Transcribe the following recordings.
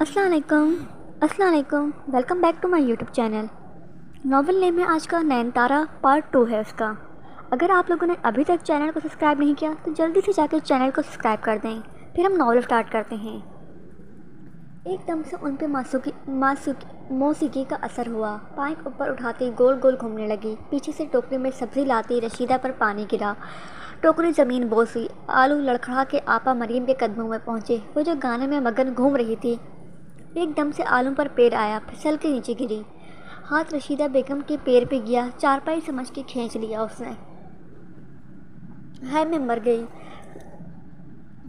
السلام علیکم welcome back to my YouTube channel. Novel name ہے آج کا نین تارا پارٹ 2 ہے اس کا۔ اگر آپ لوگوں نے ابھی تک چینل کو سبسکرائب نہیں کیا تو جلدی سے جا کے چینل کو سبسکرائب کر دیں، پھر ہم ناول سٹارٹ کرتے ہیں۔ ایک دم سے ان پہ موسیقی کا اثر ہوا۔ پائپ اوپر اٹھاتی گول گول گھومنے لگی۔ پیچھے سے ٹوکری میں سبزی لاتی رشیدہ پر پانی گرا۔ ٹوکری زمین بوس ہوئی۔ آلو لڑکھڑا کے آپا مریم کے قدموں میں پہنچے۔ وہ جو گانے میں مگن گھوم رہی تھی، ایک دم سے آلو پر پیر آیا، پھسل کے نیچے گری۔ ہاتھ رشیدہ بیگم کے پیر پہ گیا، چارپائی سمجھ کے کھینچ لیا اس نے۔ ہائے میں مر گئی،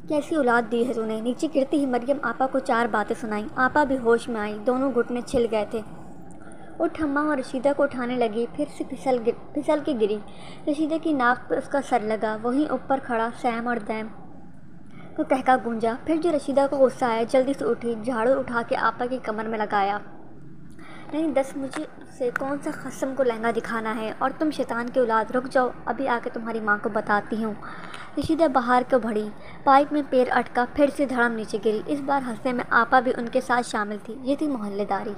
کیسی اولاد دی ہے تو نے۔ نیچے گرتی ہی مریم آپا کو 4 باتیں سنائیں۔ آپا بھی ہوش میں آئی، دونوں گھٹنے چھل گئے تھے۔ اٹھ اماں، اور رشیدہ کو اٹھانے لگی، پھر سے پھسل کے گری۔ رشیدہ کی ناک پہ اس کا سر لگا۔ وہیں اوپر کھڑا سیم اور دیم کو کہکا گونجا۔ پھر جو رشیدہ کو غصہ آیا، جلدی سے اٹھی، جھاڑو اٹھا کے آپا کی کمر میں لگایا۔ نہیں دس مجھے سے کون سا خصم کو لہنگا دکھانا ہے، اور تم شیطان کی اولاد، رک جاؤ، ابھی آ کے تمہاری ماں کو بتاتی ہوں۔ رشیدہ باہر کو بڑھی، پائپ میں پیر اٹکا، پھر سے دھڑم نیچے گری۔ اس بار ہنسنے میں آپا بھی ان کے ساتھ شامل تھی۔ یہ تھی محلے داری۔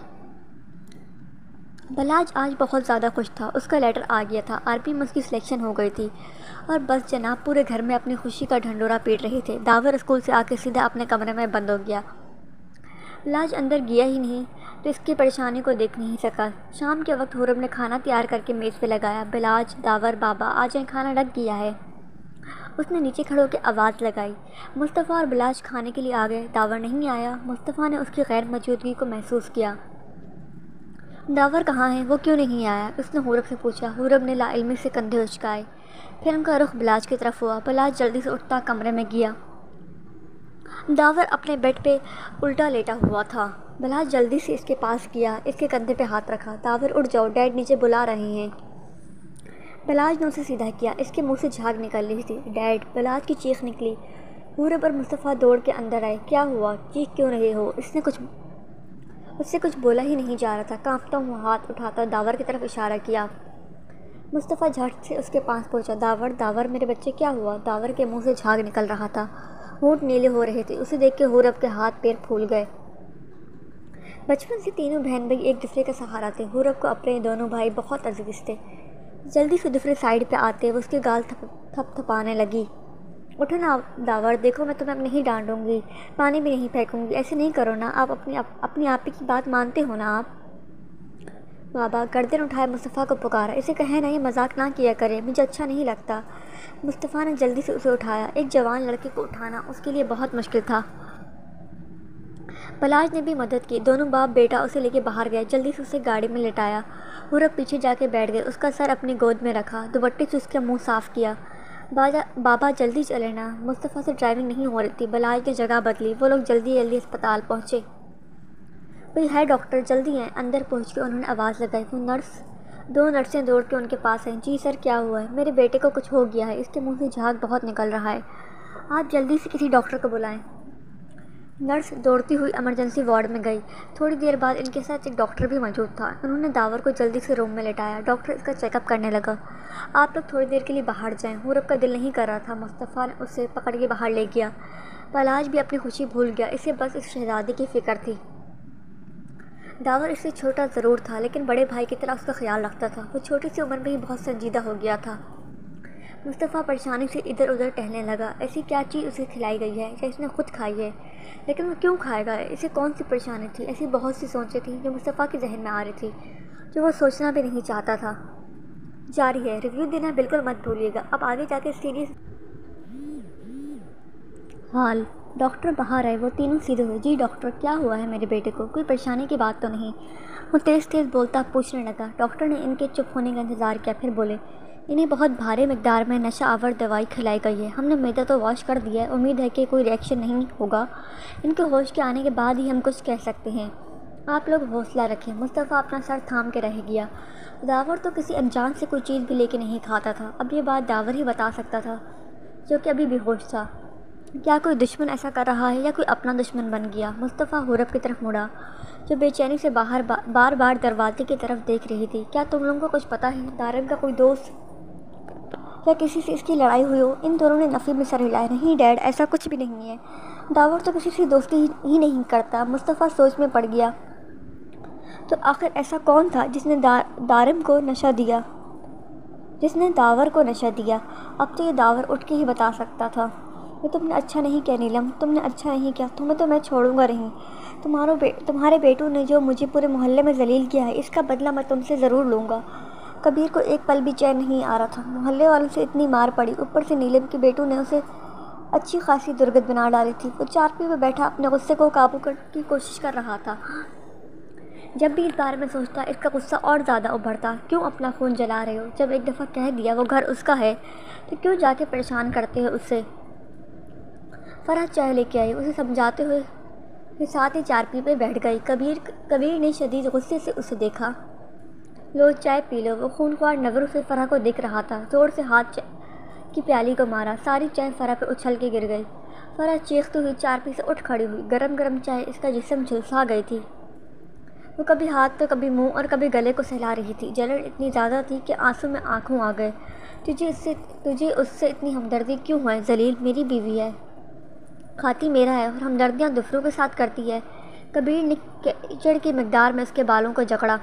بلاج آج بہت زیادہ خوش تھا۔ اس کا لیٹر آ گیا تھا، عربی میں اس کی سلیکشن ہو گئی تھی، اور بس جناب پورے گھر میں اپنی خوشی کا ڈھنڈورا پیٹ رہے تھے۔ داور اسکول سے آ کے سیدھا اپنے کمرے میں بند ہو گیا۔ بلاج اندر گیا ہی نہیں تو اس کی پریشانی کو دیکھ نہیں سکا۔ شام کے وقت حورب نے کھانا تیار کر کے میز پہ لگایا۔ بلاج، داور، بابا آ جائیں، کھانا لگ گیا ہے۔ اس نے نیچے کھڑے ہو کے آواز لگائی۔ مصطفیٰ اور بلاج کھانے کے لیے آ گئے۔ داور نہیں آیا۔ مصطفیٰ نے اس کی غیر موجودگی کو محسوس کیا۔ داور کہاں ہے، وہ کیوں نہیں آیا، اس نے حورب سے پوچھا۔ حورب نے لا علمی سے کندھے اچکائے، پھر ان کا رخ بلاج کی طرف ہوا۔ بلاج جلدی سے اٹھتا کمرے میں گیا۔ داور اپنے بیڈ پہ الٹا لیٹا ہوا تھا۔ بلاج جلدی سے اس کے پاس گیا، اس کے کندھے پہ ہاتھ رکھا۔ داور اٹھ جاؤ، ڈیڈ نیچے بلا رہے ہیں۔ بلاج نے اسے سیدھا کیا، اس کے منہ سے جھاگ نکل رہی تھی۔ ڈیڈ، بلاج کی چیخ نکلی۔ حورب اور مصطفیٰ دوڑ کے اندر آئے۔ کیا ہوا، چیخ کیوں رہے ہو؟ اس سے کچھ بولا ہی نہیں جا رہا تھا۔ کانپتا ہوا ہاتھ اٹھاتا داور کی طرف اشارہ کیا۔ مصطفیٰ جھٹ سے اس کے پاس پہنچا۔ داور میرے بچے کیا ہوا؟ داور کے منہ سے جھاگ نکل رہا تھا، ہونٹ نیلے ہو رہے تھے۔ اسے دیکھ کے حورب کے ہاتھ پیر پھول گئے۔ بچپن سے تینوں بہن بھائی ایک دوسرے کا سہارا تھے۔ حورب کو اپنے دونوں بھائی بہت عزیز تھے۔ جلدی سے دوسرے سائڈ پہ آتے وہ اس کے گال تھپ تھپانے لگی۔ اٹھو نا داور، دیکھو میں تمہیں اب نہیں ڈانٹوں گی، پانی بھی نہیں پھینکوں گی، ایسے نہیں کرو نا، آپ اپنی آپی کی بات مانتے ہو نا آپ؟ بابا گردن اٹھائے مصطفیٰ کو پکارا۔ اسے کہے نا یہ مذاق نہ کیا کرے، مجھے اچھا نہیں لگتا۔ مصطفیٰ نے جلدی سے اسے اٹھایا۔ ایک جوان لڑکے کو اٹھانا اس کے لیے بہت مشکل تھا۔ بلاج نے بھی مدد کی۔ دونوں باپ بیٹا اسے لے کے باہر گئے۔ جلدی سے اسے گاڑی میں لٹایا۔ حورب پیچھے جا کے بیٹھ گئے، اس کا سر اپنی گود میں رکھا، دوپٹے سے اس کا منہ صاف کیا۔ بابا جلدی چلے نا، مصطفیٰ سے ڈرائیونگ نہیں ہو رہی تھی۔ بلاج نے جگہ بدلی۔ وہ لوگ جلدی اسپتال پہنچے۔ کوئی ہے ڈاکٹر، جلدی ہیں۔ اندر پہنچ کے انہوں نے آواز لگائی۔ وہ نرس، 2 نرسیں دوڑ کے ان کے پاس آئیں۔ جی سر، کیا ہوا ہے؟ میرے بیٹے کو کچھ ہو گیا ہے، اس کے منہ سے جھاگ بہت نکل رہا ہے، آپ جلدی سے کسی ڈاکٹر کو بلائیں۔ نرس دوڑتی ہوئی ایمرجنسی وارڈ میں گئی۔ تھوڑی دیر بعد ان کے ساتھ ایک ڈاکٹر بھی موجود تھا۔ انہوں نے داور کو جلدی سے روم میں لٹایا۔ ڈاکٹر اس کا چیک اپ کرنے لگا۔ آپ لوگ تھوڑی دیر کے لیے باہر جائیں۔ حورب کا دل نہیں کر رہا تھا۔ مصطفیٰ نے اسے پکڑ کے باہر لے گیا۔ بلاج بھی اپنی خوشی بھول گیا، اسے بس اس شہزادی کی فکر تھی۔ داور اس سے چھوٹا ضرور تھا، لیکن بڑے بھائی کی طرح اس کا خیال رکھتا تھا۔ وہ چھوٹی سی عمر میں ہی بہت سنجیدہ ہو گیا تھا۔ مصطفیٰ پریشانی سے ادھر ادھر ٹہلنے لگا۔ ایسی کیا چیز اسے کھلائی گئی ہے، یا اس نے خود کھائی ہے؟ لیکن وہ کیوں کھائے گا؟ اسے کون سی پریشانی تھی؟ ایسی بہت سی سوچیں تھیں جو مصطفیٰ کے ذہن میں آ رہی تھی، جو وہ سوچنا بھی نہیں چاہتا تھا۔ جاری ہے، ریویو دینا بالکل مت بھولیے گا۔ اب آگے جا کے سیریس حال۔ ڈاکٹر باہر آئے۔ وہ تینوں سیدھے ہوئے۔ جی ڈاکٹر، کیا ہوا ہے میرے بیٹے کو؟ کوئی پریشانی کی بات تو نہیں؟ وہ تیز تیز بولتا پوچھنے لگا۔ ڈاکٹر نے ان کے چپ ہونے کا انتظار کیا، پھر بولے، انہیں بہت بھاری مقدار میں نشہ آور دوائی کھلائی گئی ہے۔ ہم نے معدہ تو واش کر دیا ہے، امید ہے کہ کوئی ری ایکشن نہیں ہوگا۔ ان کے ہوش کے آنے کے بعد ہی ہم کچھ کہہ سکتے ہیں۔ آپ لوگ حوصلہ رکھیں۔ مصطفیٰ اپنا سر تھام کے رہ گیا۔ داور تو کسی انجان سے کوئی چیز بھی لے کے نہیں کھاتا تھا۔ اب یہ بات داور ہی بتا سکتا تھا، جو کہ ابھی بے ہوش تھا۔ کیا کوئی دشمن ایسا کر رہا ہے، یا کوئی اپنا دشمن بن گیا؟ مصطفیٰ حورب کی طرف مڑا، جو بے چینی سے بار بار دروازے کی طرف دیکھ رہی تھی۔ کیا تم لوگوں کو کچھ پتا ہے؟ دارن کا کوئی دوست یا کسی سے اس کی لڑائی ہوئی ہو؟ ان دونوں نے نفی میں سر ہلایا۔ نہیں ڈیڈ، ایسا کچھ بھی نہیں ہے، داور تو کسی سے دوستی ہی نہیں کرتا۔ مصطفیٰ سوچ میں پڑ گیا، تو آخر ایسا کون تھا جس نے داور کو نشہ دیا؟ اب تو یہ داور اٹھ کے ہی بتا سکتا تھا۔ یہ تم نے اچھا نہیں کیا نیلم، تم نے اچھا نہیں کیا، تمہیں تو میں چھوڑوں گا نہیں۔ تمہارے بیٹوں نے جو مجھے پورے محلے میں ذلیل کیا ہے، اس کا بدلہ میں تم سے ضرور لوں گا۔ کبیر کو ایک پل بھی چین نہیں آ رہا تھا۔ محلے والوں سے اتنی مار پڑی، اوپر سے نیلم کے بیٹوں نے اسے اچھی خاصی درگت بنا ڈالی تھی۔ وہ چارپائی پہ بیٹھا اپنے غصے کو قابو کرنے کی کوشش کر رہا تھا۔ جب بھی اس بارے میں سوچتا، اس کا غصہ اور زیادہ ابھرتا۔ کیوں اپنا خون جلا رہے ہو؟ جب ایک دفعہ کہہ دیا وہ گھر اس کا ہے، تو کیوں جا کے پریشان کرتے ہو اسے؟ فرح چائے لے کے آئی، اسے سمجھاتے ہوئے ساتھ ہی چارپائی پہ بیٹھ گئی۔ کبیر نے شدید غصے سے اسے دیکھا۔ لو چائے پی لو۔ وہ خونخوار نظروں سے فرح کو دیکھ رہا تھا۔ زور سے ہاتھ کی پیالی کو مارا، ساری چائے فرح پہ اچھل کے گر گئی۔ فرح چیختی ہوئی چارپائی سے اٹھ کھڑی ہوئی۔ گرم گرم چائے اس کا جسم جھلسا گئی تھی۔ وہ کبھی ہاتھ تو کبھی منہ اور کبھی گلے کو سہلا رہی تھی۔ جلن اتنی زیادہ تھی کہ آنسو میں آنکھوں آ گئے۔ تجھے اس سے اتنی ہمدردی کیوں ہے؟ ذلیل میری بیوی ہے، کھاتی میرا ہے، اور ہمدردیاں دوسروں کے ساتھ کرتی ہے۔ کبیر نے کیچڑ کی مقدار میں اس کے بالوں کو جکڑا۔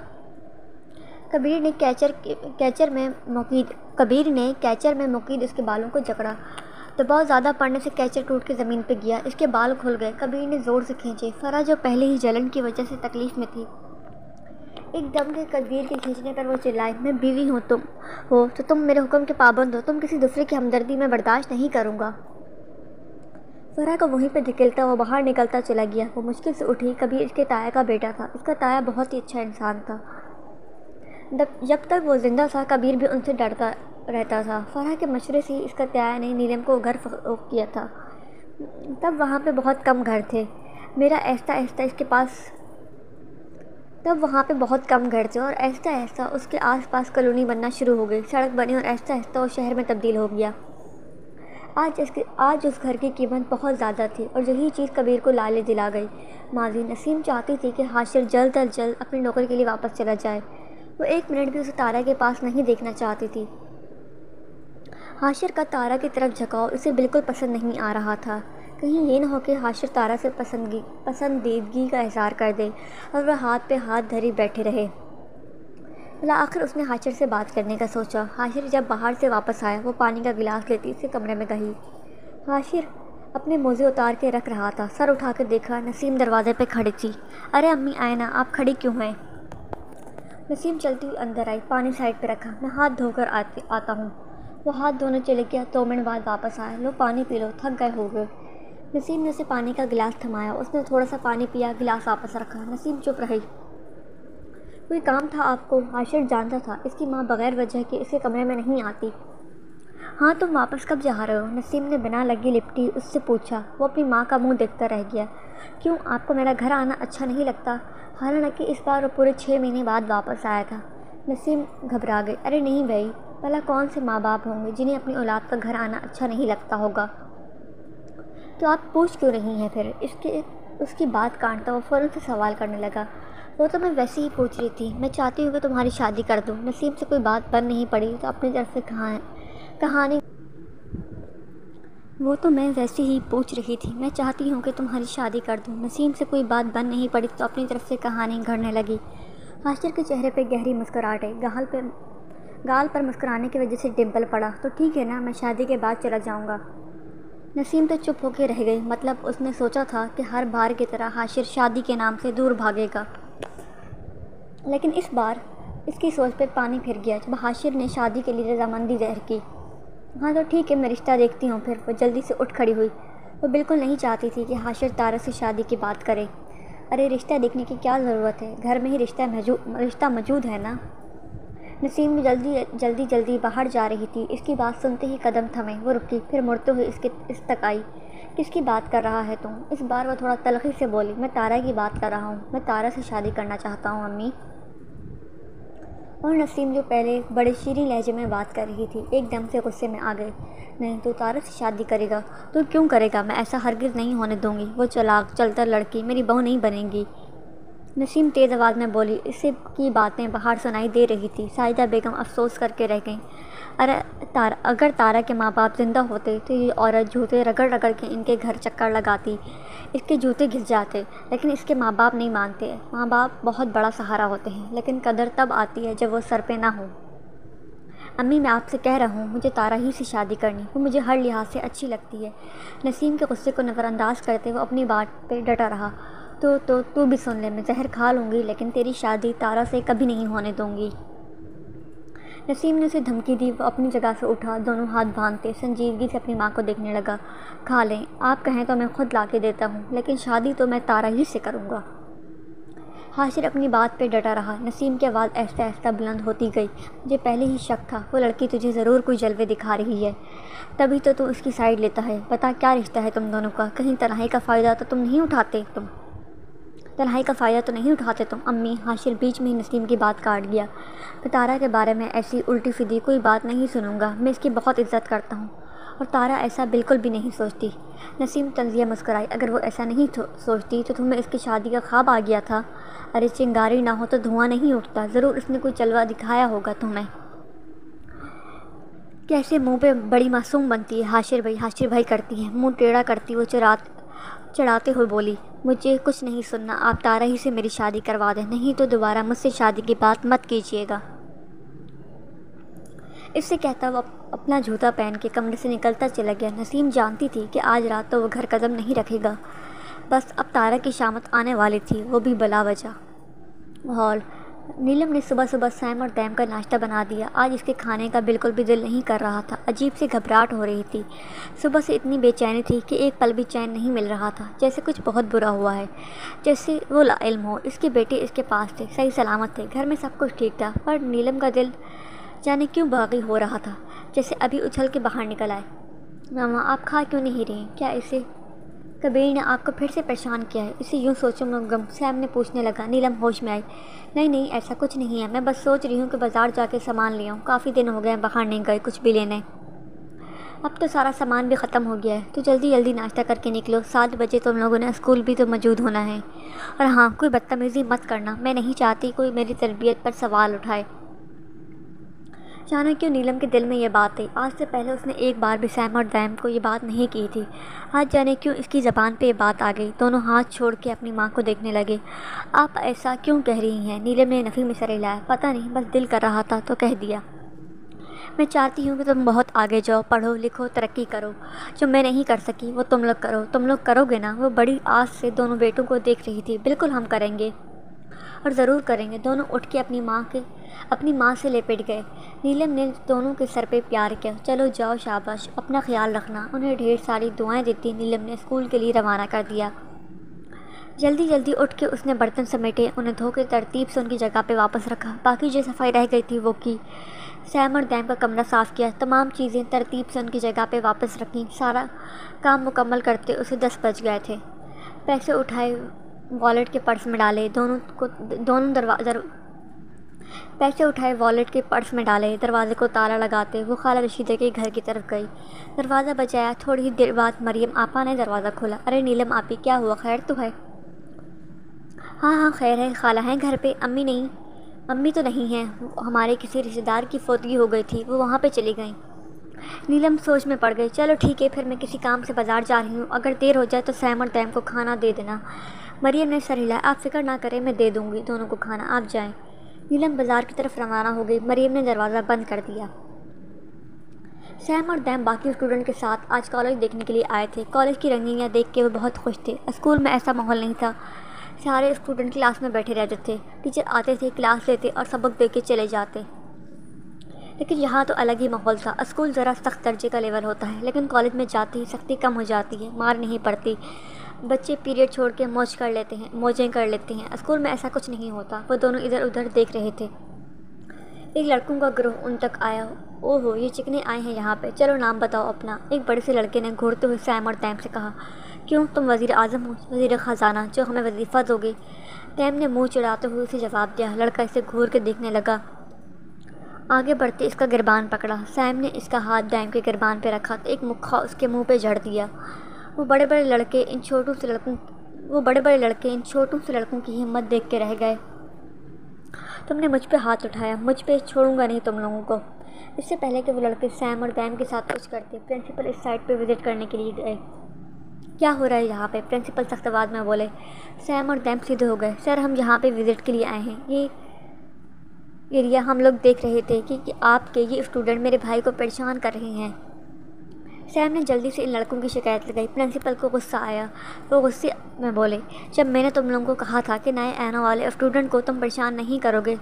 کبیر نے کیچر میں مقید اس کے بالوں کو جکڑا تو بہت زیادہ پڑنے سے کیچر ٹوٹ کے زمین پہ گیا۔ اس کے بال کھل گئے۔ کبیر نے زور سے کھینچے۔ فرح جو پہلے ہی جلن کی وجہ سے تکلیف میں تھی، ایک دم کے کبیر کے کھینچنے پر وہ چلائی، میں بیوی ہوں، تم ہو تو تم میرے حکم کے پابند ہو، تم کسی دوسرے کی ہمدردی میں برداشت نہیں کروں گا۔ فرح کو وہیں پہ دھکیلتا وہ باہر نکلتا چلا گیا۔ وہ مشکل سے اٹھی۔ کبیر اس کے تایا کا بیٹا تھا۔ اس کا تایا بہت ہی اچھا انسان تھا۔ جب تک وہ زندہ تھا کبیر بھی ان سے ڈرتا رہتا تھا۔ فرح کے مشورے سے ہی اس کا تایا نے نیلم کو گھر فروخت کیا تھا۔ تب وہاں پہ بہت کم گھر تھے اور آہستہ آہستہ اس کے آس پاس کالونی بننا شروع ہو گئی۔ سڑک بنی اور آہستہ آہستہ وہ شہر میں تبدیل ہو گیا۔ آج اس گھر کی قیمت بہت زیادہ تھی، اور یہی چیز کبیر کو لالچ دلا گئی۔ ماضی نسیم چاہتی تھی کہ حاشر جلد از جلد اپنی نوکری کے لیے واپس چلا جائے۔ وہ ایک منٹ بھی اسے تارا کے پاس نہیں دیکھنا چاہتی تھی۔ حاشر کا تارا کی طرف جھکاؤ اسے بالکل پسند نہیں آ رہا تھا۔ کہیں یہ نہ ہو کہ حاشر تارا سے پسندیدگی کا اظہار کر دے اور وہ ہاتھ پہ ہاتھ دھری بیٹھے رہے۔ بالآخر اس نے حاشر سے بات کرنے کا سوچا۔ حاشر جب باہر سے واپس آیا، وہ پانی کا گلاس لیتی اسے کمرے میں گئی۔ حاشر اپنے موزے اتار کے رکھ رہا تھا۔ سر اٹھا کے دیکھا، نسیم دروازے پہ کھڑی تھی۔ ارے امی آئے نا، آپ کھڑی کیوں ہیں؟ نسیم چلتی ہوئی اندر آئی۔ پانی سائڈ پہ رکھا، میں ہاتھ دھو کر آتا ہوں۔ وہ ہاتھ دھونے چلے گیا، 2 منٹ بعد واپس آیا۔ لو پانی پی لو، تھک گئے ہوگے۔ نسیم نے اسے پانی کا گلاس تھمایا۔ اس نے تھوڑا سا پانی پیا، گلاس واپس رکھا۔ نسیم چپ رہی۔ کوئی کام تھا آپ کو؟ حاشر جانتا تھا اس کی ماں بغیر وجہ کے اس کے کمرے میں نہیں آتی۔ ہاں، تم واپس کب جا رہے ہو؟ نسیم نے بنا لگی لپٹی اس سے پوچھا۔ وہ اپنی ماں کا منہ دیکھتا رہ گیا۔ کیوں، آپ کو میرا گھر آنا اچھا نہیں لگتا؟ حالانکہ اس بار وہ پورے 6 مہینے بعد واپس آیا تھا۔ نسیم گھبرا گئی۔ ارے نہیں بھائی، بھلا کون سے ماں باپ ہوں گے جنہیں اپنی اولاد کا گھر آنا اچھا نہیں لگتا ہوگا؟ تو آپ پوچھ کیوں رہی ہیں پھر؟ اس کی بات کاٹتا وہ فوراً سے سوال کرنے لگا۔ وہ تو میں ویسے ہی پوچھ رہی تھی، میں چاہتی ہوں کہ تمہاری شادی کر دوں۔ نسیم سے کوئی بات بن نہیں پڑی تو اپنی طرف سے کہانی وہ تو میں ویسے ہی پوچھ رہی تھی، میں چاہتی ہوں کہ تمہاری شادی کر دوں۔ نسیم سے کوئی بات بن نہیں پڑی تو اپنی طرف سے کہانی گھڑنے لگی۔ حاشر کے چہرے پہ گہری مسکراہٹ آئی۔ گال پر مسکرانے کی وجہ سے ڈمپل پڑا۔ تو ٹھیک ہے نا، میں شادی کے بعد چلا جاؤں گا۔ نسیم تو چپ ہو کے رہ گئی۔ مطلب اس نے سوچا تھا کہ ہر بار کی طرح حاشر شادی کے نام سے دور بھاگے گا، لیکن اس بار اس کی سوچ پہ پانی پھر گیا جب حاشر نے شادی کے لیے رضامندی ظاہر کی۔ ہاں تو ٹھیک ہے، میں رشتہ دیکھتی ہوں پھر۔ وہ جلدی سے اٹھ کھڑی ہوئی۔ وہ بالکل نہیں چاہتی تھی کہ حاشر تارا سے شادی کی بات کرے۔ ارے رشتہ دیکھنے کی کیا ضرورت ہے، گھر میں ہی رشتہ موجود ہے نا۔ نسیم بھی جلدی باہر جا رہی تھی۔ اس کی بات سنتے ہی قدم تھمے۔ وہ رکی، پھر مڑتے ہوئے اس تک آئی۔ کس کی بات کر رہا ہے تم؟ اس بار وہ تھوڑا تلخی سے بولی۔ میں تارا کی بات کر رہا ہوں، میں تارا سے شادی کرنا چاہتا ہوں امی۔ اور نسیم جو پہلے بڑے شیریں لہجے میں بات کر رہی تھی، ایک دم سے غصے میں آ گئی۔ نہیں، تو تارا سے شادی کرے گا؟ تو کیوں کرے گا؟ میں ایسا ہرگز نہیں ہونے دوں گی۔ وہ چلاک چلتا لڑکی میری بہو نہیں بنے گی۔ نسیم تیز آواز میں بولی۔ اسے کی باتیں باہر سنائی دے رہی تھی۔ ساجدہ بیگم افسوس کر کے رہ گئیں۔ اگر تارا کے ماں باپ زندہ ہوتے تو یہ عورت جوتے رگڑ رگڑ کے ان کے گھر چکر لگاتی، اس کے جوتے گھس جاتے، لیکن اس کے ماں باپ نہیں مانتے۔ ماں باپ بہت بڑا سہارا ہوتے ہیں، لیکن قدر تب آتی ہے جب وہ سر پہ نہ ہو۔ امی میں آپ سے کہہ رہا ہوں مجھے تارا ہی سے شادی کرنی، وہ مجھے ہر لحاظ سے اچھی لگتی ہے۔ نسیم کے غصے کو نظر انداز کرتے وہ اپنی بات پہ ڈٹا رہا۔ تو بھی سن لے، میں زہر کھا لوں گی لیکن تیری شادی تارا سے کبھی نہیں ہونے دوں گی۔ نسیم نے اسے دھمکی دی۔ وہ اپنی جگہ سے اٹھا، دونوں ہاتھ باندھتے سنجیدگی سے اپنی ماں کو دیکھنے لگا۔ کھا لیں، آپ کہیں تو میں خود لا کے دیتا ہوں، لیکن شادی تو میں تارا ہی سے کروں گا۔ حاشر اپنی بات پہ ڈٹا رہا۔ نسیم کی آواز آہستہ آہستہ بلند ہوتی گئی۔ مجھے پہلے ہی شک تھا، وہ لڑکی تجھے ضرور کوئی جلوے دکھا رہی ہے، تبھی تو اس کی سائیڈ لیتا ہے۔ بتا کیا رشتہ ہے تم دونوں کا؟ کہیں تنہائی کا فائدہ تو نہیں اٹھاتے تم؟ امی، حاشر بیچ میں ہی نسیم کی بات کاٹ گیا۔ میں تارا کے بارے میں ایسی الٹی سیدھی کوئی بات نہیں سنوں گا، میں اس کی بہت عزت کرتا ہوں، اور تارا ایسا بالکل بھی نہیں سوچتی۔ نسیم طنزیہ مسکرائی۔ اگر وہ ایسا نہیں سوچتی تو تمہیں اس کی شادی کا خواب آ گیا تھا؟ ارے چنگاری نہ ہو تو دھواں نہیں اٹھتا، ضرور اس نے کوئی چلوا دکھایا ہوگا تمہیں۔ کیسے منہ پہ بڑی معصوم بنتی ہے حاشر بھائی کرتی ہے، منہ ٹیڑھا کرتی وہ چڑھاتے ہوئے بولی۔ مجھے کچھ نہیں سننا، آپ تارا ہی سے میری شادی کروا دیں، نہیں تو دوبارہ مجھ سے شادی کی بات مت کیجیے گا۔ اس سے کہتا وہ اپنا جوتا پہن کے کمرے سے نکلتا چلا گیا۔ نسیم جانتی تھی کہ آج رات تو وہ گھر قدم نہیں رکھے گا، بس اب تارا کی شامت آنے والی تھی، وہ بھی بلا وجہ۔ ہال نیلم نے صبح صبح سیم اور دیم کا ناشتہ بنا دیا۔ آج اس کے کھانے کا بالکل بھی دل نہیں کر رہا تھا، عجیب سی گھبراہٹ ہو رہی تھی۔ صبح سے اتنی بے چینی تھی کہ ایک پل بھی چین نہیں مل رہا تھا، جیسے کچھ بہت برا ہوا ہے، جیسے وہ لا علم ہو۔ اس کے بیٹے اس کے پاس تھے، صحیح سلامت تھے، گھر میں سب کچھ ٹھیک تھا، پر نیلم کا دل جانے کیوں باغی ہو رہا تھا، جیسے ابھی اچھل کے باہر نکل آئے۔ ماما آپ کھا کیوں نہیں رہی؟ کیا اسے کبیر نے آپ کو پھر سے پریشان کیا ہے؟ اسے یوں سوچوں گم سیم نے پوچھنے لگا۔ نیلم ہوش میں آئی۔ نہیں ایسا کچھ نہیں ہے، میں بس سوچ رہی ہوں کہ بازار جا کے سامان لے آؤں، کافی دن ہو گئے باہر نہیں گئے کچھ بھی لینے۔ اب تو سارا سامان بھی ختم ہو گیا ہے، تو جلدی ناشتہ کر کے نکلو، 7 بجے تم لوگوں نے اسکول بھی تو موجود ہونا ہے، اور ہاں کوئی بدتمیزی مت کرنا، میں نہیں چاہتی کوئی میری تربیت پر سوال اٹھائے۔ جانے کیوں نیلم کے دل میں یہ بات تھی، آج سے پہلے اس نے ایک بار بھی سیم اور دیم کو یہ بات نہیں کی تھی، آج جانے کیوں اس کی زبان پہ یہ بات آ گئی۔ دونوں ہاتھ چھوڑ کے اپنی ماں کو دیکھنے لگے۔ آپ ایسا کیوں کہہ رہی ہیں؟ نیلم نے نفی میں سر ہلایا۔ پتہ نہیں، بس دل کر رہا تھا تو کہہ دیا۔ میں چاہتی ہوں کہ تم بہت آگے جاؤ، پڑھو لکھو، ترقی کرو، جو میں نہیں کر سکی وہ تم لوگ کرو۔ تم لوگ کرو گے نا؟ وہ بڑی آس سے دونوں بیٹوں کو دیکھ رہی تھی۔ بالکل ہم کریں گے، اور ضرور کریں گے۔ دونوں اٹھ کے اپنی ماں سے لپٹ گئے۔ نیلم نے دونوں کے سر پہ پیار کیا۔ چلو جاؤ، شاباش، اپنا خیال رکھنا۔ انہیں ڈھیر ساری دعائیں دیتی نیلم نے اسکول کے لیے روانہ کر دیا۔ جلدی اٹھ کے اس نے برتن سمیٹے، انہیں دھو کے ترتیب سے ان کی جگہ پہ واپس رکھا، باقی جو صفائی رہ گئی تھی وہ کی۔ سیم اور دیم کا کمرہ صاف کیا، تمام چیزیں ترتیب سے ان کی جگہ پہ واپس رکھیں۔ سارا کام مکمل کرتے اسے 10 بج گئے تھے۔ پیسے اٹھائے، والیٹ کے پرس میں ڈالے، دروازے کو تالا لگاتے وہ خالہ رشیدہ کے گھر کی طرف گئی۔ دروازہ بجایا، تھوڑی ہی دیر بعد مریم آپا نے دروازہ کھولا۔ ارے نیلم آپی، کیا ہوا، خیر تو ہے؟ ہاں خیر ہے، خالہ ہیں گھر پہ؟ امی تو نہیں ہیں، ہمارے کسی رشتہ دار کی فوتگی ہو گئی تھی، وہ وہاں پہ چلی گئیں۔ نیلم سوچ میں پڑ گئی۔ چلو ٹھیک ہے، پھر میں کسی کام سے بازار جا رہی ہوں، اگر دیر ہو جائے تو سیم اور دیم کو کھانا دے دینا۔ مریم نے سر ہلایا۔ آپ فکر نہ کریں، میں دے دوں گی دونوں کو کھانا، آپ جائیں۔ نیلم بازار کی طرف روانہ ہو گئی۔ مریم نے دروازہ بند کر دیا۔ سیم اور دیم باقی اسٹوڈنٹ کے ساتھ آج کالج دیکھنے کے لیے آئے تھے۔ کالج کی رنگینیاں دیکھ کے وہ بہت خوش تھے۔ اسکول میں ایسا ماحول نہیں تھا، سارے اسٹوڈنٹ کلاس میں بیٹھے رہتے تھے، ٹیچر آتے تھے، کلاس لیتے اور سبق دے کے چلے جاتے، لیکن یہاں تو الگ ہی ماحول تھا۔ اسکول ذرا سخت درجے کا لیول ہوتا ہے، لیکن کالج میں جاتے ہی سختی کم ہو جاتی ہے، مار نہیں پڑتی، بچے پیریڈ چھوڑ کے موجیں کر لیتے ہیں۔ اسکول میں ایسا کچھ نہیں ہوتا۔ وہ دونوں ادھر ادھر دیکھ رہے تھے۔ ایک لڑکوں کا گروہ ان تک آیا۔ اوہو، یہ چکنے آئے ہیں یہاں پہ، چلو نام بتاؤ اپنا۔ ایک بڑے سے لڑکے نے گھورتے ہوئے سیم اور دیم سے کہا۔ کیوں، تم وزیر اعظم ہو؟ وزیر خزانہ، جو ہمیں وظیفہ دو گے؟ دیم نے منہ چڑھاتے ہوئے اسے جواب دیا۔ لڑکا اسے گھور کے دیکھنے لگا۔ آگے بڑھتے اس کا گربان پکڑا۔ سیم نے اس کا ہاتھ دیم کے گربان پہ رکھا تو ایک مکھا اس کے منہ پہ جھڑ دیا۔ وہ بڑے بڑے لڑکے ان چھوٹوں سے وہ بڑے بڑے لڑکے ان چھوٹوں سے لڑکوں کی ہمت دیکھ کے رہ گئے۔ تم نے مجھ پہ ہاتھ اٹھایا، مجھ پہ چھوڑوں گا نہیں تم لوگوں کو۔ اس سے پہلے کہ وہ لڑکے سیم اور دیم کے ساتھ کچھ کرتے، پرنسپل اس سائٹ پہ وزٹ کرنے کے لیے گئے۔ کیا ہو رہا ہے یہاں پہ؟ پرنسپل سخت آواز میں بولے۔ سیم اور دیم سیدھے ہو گئے۔ سر، ہم یہاں پہ وزٹ کے لیے آئے ہیں۔ یہ ایریا ہم لوگ دیکھ رہے تھے کہ آپ کے یہ اسٹوڈنٹ میرے بھائی کو پریشان کر رہے ہیں۔ سیم نے جلدی سے ان لڑکوں کی شکایت لگائی۔ پرنسپل کو غصہ آیا۔ وہ غصے میں بولے، جب میں نے تم لوگوں کو کہا تھا کہ نئے آنے والے اسٹوڈنٹ کو تم پریشان نہیں کرو گے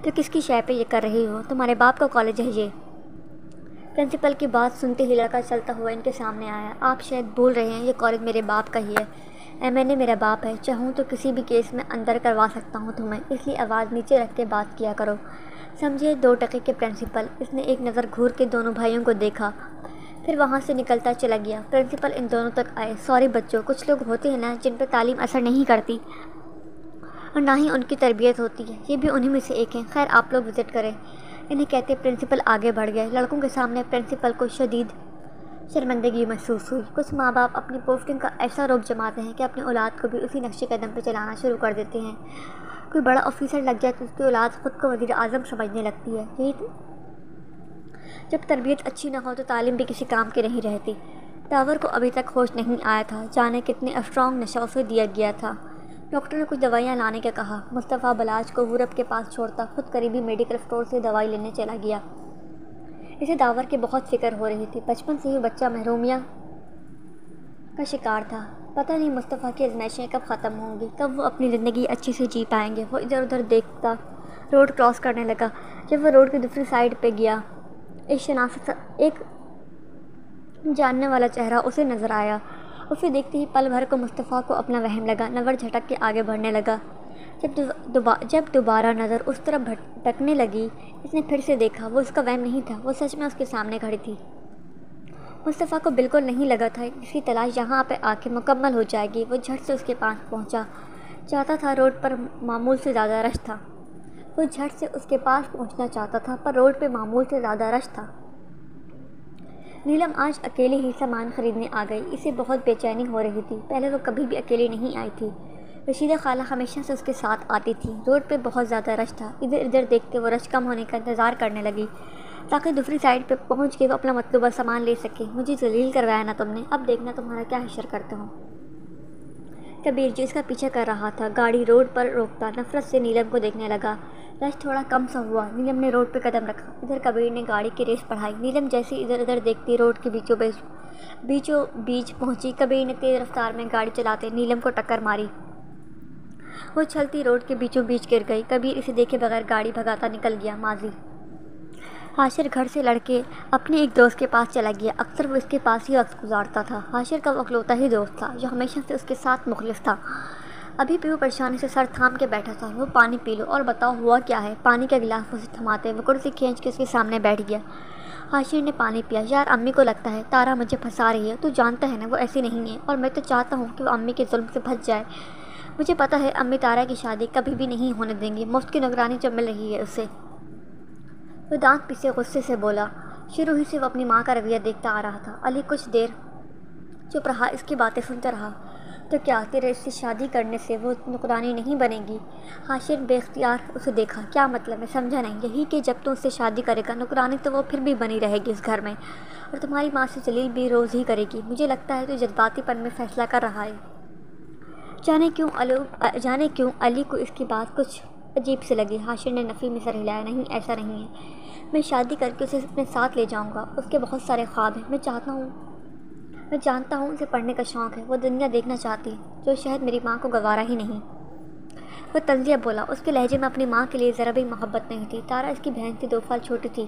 تو کس کی شے پہ یہ کر رہی ہو؟ تمہارے باپ کا کالج ہے یہ۔ پرنسپل کی بات سنتے ہی لڑکا چلتا ہوا ان کے سامنے آیا۔ آپ شاید بھول رہے ہیں، یہ کالج میرے باپ کا ہی ہے۔ MNA میرا باپ ہے، چاہوں تو کسی بھی کیس میں اندر کروا سکتا ہوں تمہیں، اس لیے آواز نیچے رکھ کے بات کیا کرو، سمجھے؟ 2 ٹکے کے پرنسپل۔ اس نے ایک نظر گھور کے دونوں بھائیوں کو دیکھا، پھر وہاں سے نکلتا چلا گیا۔ پرنسپل ان دونوں تک آئے۔ سوری بچوں، کچھ لوگ ہوتے ہیں نا جن پہ تعلیم اثر نہیں کرتی اور نہ ہی ان کی تربیت ہوتی ہے، یہ بھی انہی میں سے ایک ہیں۔ خیر، آپ لوگ وزٹ کریں۔ انہیں کہتے پرنسپل آگے بڑھ گئے۔ لڑکوں کے سامنے پرنسپل کو شدید شرمندگی محسوس ہوئی۔ کچھ ماں باپ اپنی پوسٹنگ کا ایسا روب جماتے ہیں کہ اپنی اولاد کو بھی اسی نقش قدم پہ چلانا شروع کر دیتے ہیں۔ کوئی بڑا آفیسر لگ جائے تو اس کی اولاد خود کو وزیر اعظم سمجھنے لگتی ہے۔ یہی جب تربیت اچھی نہ ہو تو تعلیم بھی کسی کام کی نہیں رہتی۔ داور کو ابھی تک ہوش نہیں آیا تھا، جانے کتنے اسٹرانگ نشہ اسے دیا گیا تھا۔ ڈاکٹر نے کچھ دوائیاں لانے کا کہا۔ مصطفیٰ بلاج کو یورپ کے پاس چھوڑتا خود قریبی میڈیکل اسٹور سے دوائی لینے چلا گیا۔ اسے داور کی بہت فکر ہو رہی تھی۔ بچپن سے ہی بچہ محرومیہ کا شکار تھا۔ پتہ نہیں مصطفیٰ کی آزمائشیں کب ختم ہوں گی، کب وہ اپنی زندگی اچھی سے جی پائیں گے۔ وہ ادھر ادھر دیکھتا روڈ کراس کرنے لگا۔ جب وہ روڈ کی دوسری سائڈ پہ گیا، ایک جاننے والا چہرہ اسے نظر آیا۔ اسے دیکھتے ہی پل بھر کو مصطفیٰ کو اپنا وہم لگا۔ نظر جھٹک کے آگے بڑھنے لگا۔ جب دوبارہ نظر اس طرف بھٹکنے لگی، اس نے پھر سے دیکھا۔ وہ اس کا وہم نہیں تھا، وہ سچ میں اس کے سامنے کھڑی تھی۔ مصطفیٰ کو بالکل نہیں لگا تھا اس کی تلاش یہاں پہ آ کے مکمل ہو جائے گی۔ وہ جھٹ سے اس کے پاس پہنچا چاہتا تھا، روڈ پر معمول سے زیادہ رش تھا۔ وہ جھٹ سے اس کے پاس پہنچنا چاہتا تھا پر روڈ پہ معمول سے زیادہ رش تھا۔ نیلم آج اکیلی ہی سامان خریدنے آ گئی۔ اسے بہت بے چینی ہو رہی تھی، پہلے وہ کبھی بھی اکیلی نہیں آئی تھی۔ رشیدہ خالہ ہمیشہ سے اس کے ساتھ آتی تھی۔ روڈ پہ بہت زیادہ رش تھا۔ ادھر ادھر دیکھ کے وہ رش کم ہونے کا انتظار کرنے لگی تاکہ دوسری سائڈ پہ پہنچ کے وہ اپنا مطلوبہ سامان لے سکے۔ مجھے ذلیل کروایا نا تم نے، اب دیکھنا تمہارا کیا حشر کرتا ہوں۔ کبیر جو اس کا پیچھا کر رہا تھا، گاڑی روڈ پر روکتا نفرت سے نیلم کو دیکھنے لگا۔ رش تھوڑا کم سا ہوا، نیلم نے روڈ پہ قدم رکھا۔ ادھر کبیر نے گاڑی کی ریس بڑھائی۔ نیلم جیسے ادھر ادھر دیکھتی روڈ کے بیچوں بیچ پہنچی۔ کبیر نے تیز رفتار میں گاڑی چلاتے نیلم کو ٹکر ماری۔ وہ چھلتی روڈ کے بیچوں بیچ گر گئی۔ کبیر اسے دیکھے بغیر گاڑی بھگاتا نکل گیا۔ ماضی حاشر گھر سے لڑ کے اپنے ایک دوست کے پاس چلا گیا۔ اکثر وہ اس کے پاس ہی وقت گزارتا تھا۔ حاشر کا وہ اکلوتا ہی دوست تھا جو ہمیشہ سے اس کے ساتھ مخلص تھا۔ ابھی بھی وہ پریشانی سے سر تھام کے بیٹھا تھا۔ وہ پانی پی لو اور بتاؤ ہوا کیا ہے؟ پانی کا گلاس اسے تھماتے وہ کرسی کھینچ کے اس کے سامنے بیٹھ گیا۔ حاشر نے پانی پیا۔ یار، امی کو لگتا ہے تارا مجھے پھنسا رہی ہے، تو جانتا ہے نا وہ ایسی نہیں ہے، اور میں تو چاہتا ہوں کہ وہ امی کے ظلم سے بچ جائے۔ مجھے پتہ ہے امی تارا کی شادی کبھی بھی نہیں ہونے دیں گی، مفت کی نگرانی جو مل رہی ہے اسے۔ وہ دانت پیسے غصے سے بولا۔ شروع ہی سے وہ اپنی ماں کا رویہ دیکھتا آ رہا تھا۔ علی کچھ دیر چپ رہا، اس کی باتیں سنتا رہا۔ تو کیا تیرے اس سے شادی کرنے سے وہ نگرانی نہیں بنے گی؟ حاشر بے اختیار اسے دیکھا۔ کیا مطلب ہے؟ سمجھا نہیں۔ یہی کہ جب تو اس سے شادی کرے گا نگرانی تو وہ پھر بھی بنی رہے گی اس گھر میں، اور تمہاری ماں سے جلیل بھی روز ہی کرے گی۔ مجھے لگتا ہے تو جذباتی پن میں فیصلہ کر رہا ہے۔ جانے کیوں علی کو اس کی بات کچھ عجیب سے لگی۔ حاشر نے نفی میں سر ہلایا۔ نہیں، ایسا نہیں ہے، میں شادی کر کے اسے اپنے ساتھ لے جاؤں گا۔ اس کے بہت سارے خواب ہیں، میں جانتا ہوں اسے پڑھنے کا شوق ہے، وہ دنیا دیکھنا چاہتی ہے جو شاید میری ماں کو گوارا ہی نہیں۔ وہ طنزیہ بولا۔ اس کے لہجے میں اپنی ماں کے لیے ذرا بھی محبت نہیں تھی۔ تارا اس کی بہن سے 2 سال چھوٹی تھی۔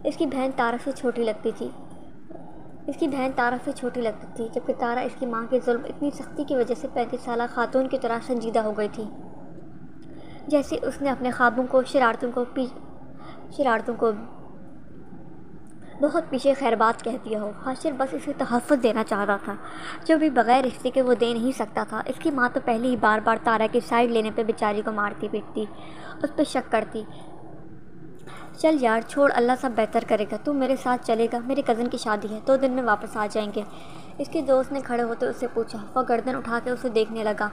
اس کی بہن تارا سے چھوٹی لگتی تھی، جبکہ تارا اس کی ماں کے ظلم اتنی سختی کی وجہ سے 35 سالہ خاتون کی طرح سنجیدہ ہو گئی تھی، جیسے اس نے اپنے خوابوں کو شرارتوں کو بہت پیچھے خیربات کہہ دیا ہو۔ حاشر بس اسے تحفظ دینا چاہتا تھا جو بھی بغیر رشتے کے وہ دے نہیں سکتا تھا۔ اس کی ماں تو پہلے ہی بار بار تارا کی سائڈ لینے پہ بیچاری کو مارتی پیٹتی، اس پہ شک کرتی۔ چل یار چھوڑ، اللہ سب بہتر کرے گا، تو میرے ساتھ چلے گا؟ میرے کزن کی شادی ہے، 2 دن میں واپس آ جائیں گے۔ اس کے دوست نے کھڑے ہوتے اس سے پوچھا۔ وہ گردن اٹھا کے اسے دیکھنے لگا۔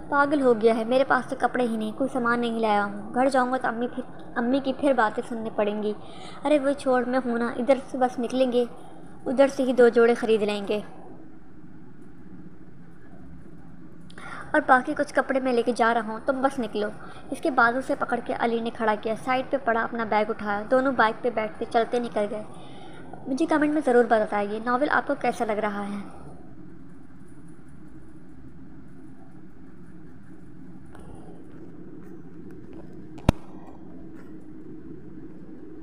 پاگل ہو گیا ہے، میرے پاس تو کپڑے ہی نہیں، کوئی سامان نہیں لایا ہوں، گھر جاؤں گا تو امی کی پھر باتیں سننی پڑیں گی۔ ارے وہ چھوڑ، میں ہوں نا، ادھر سے بس نکلیں گے، ادھر سے ہی 2 جوڑے خرید لیں گے، اور باقی کچھ کپڑے میں لے کے جا رہا ہوں، تم بس نکلو۔ اس کے بازو سے پکڑ کے علی نے کھڑا کیا، سائڈ پہ پڑا اپنا بیگ اٹھایا، دونوں بائک پہ بیٹھ کے چلتے نکل گئے۔ مجھے کمنٹ میں ضرور بتائیے ناول آپ کو کیسا لگ رہا ہے۔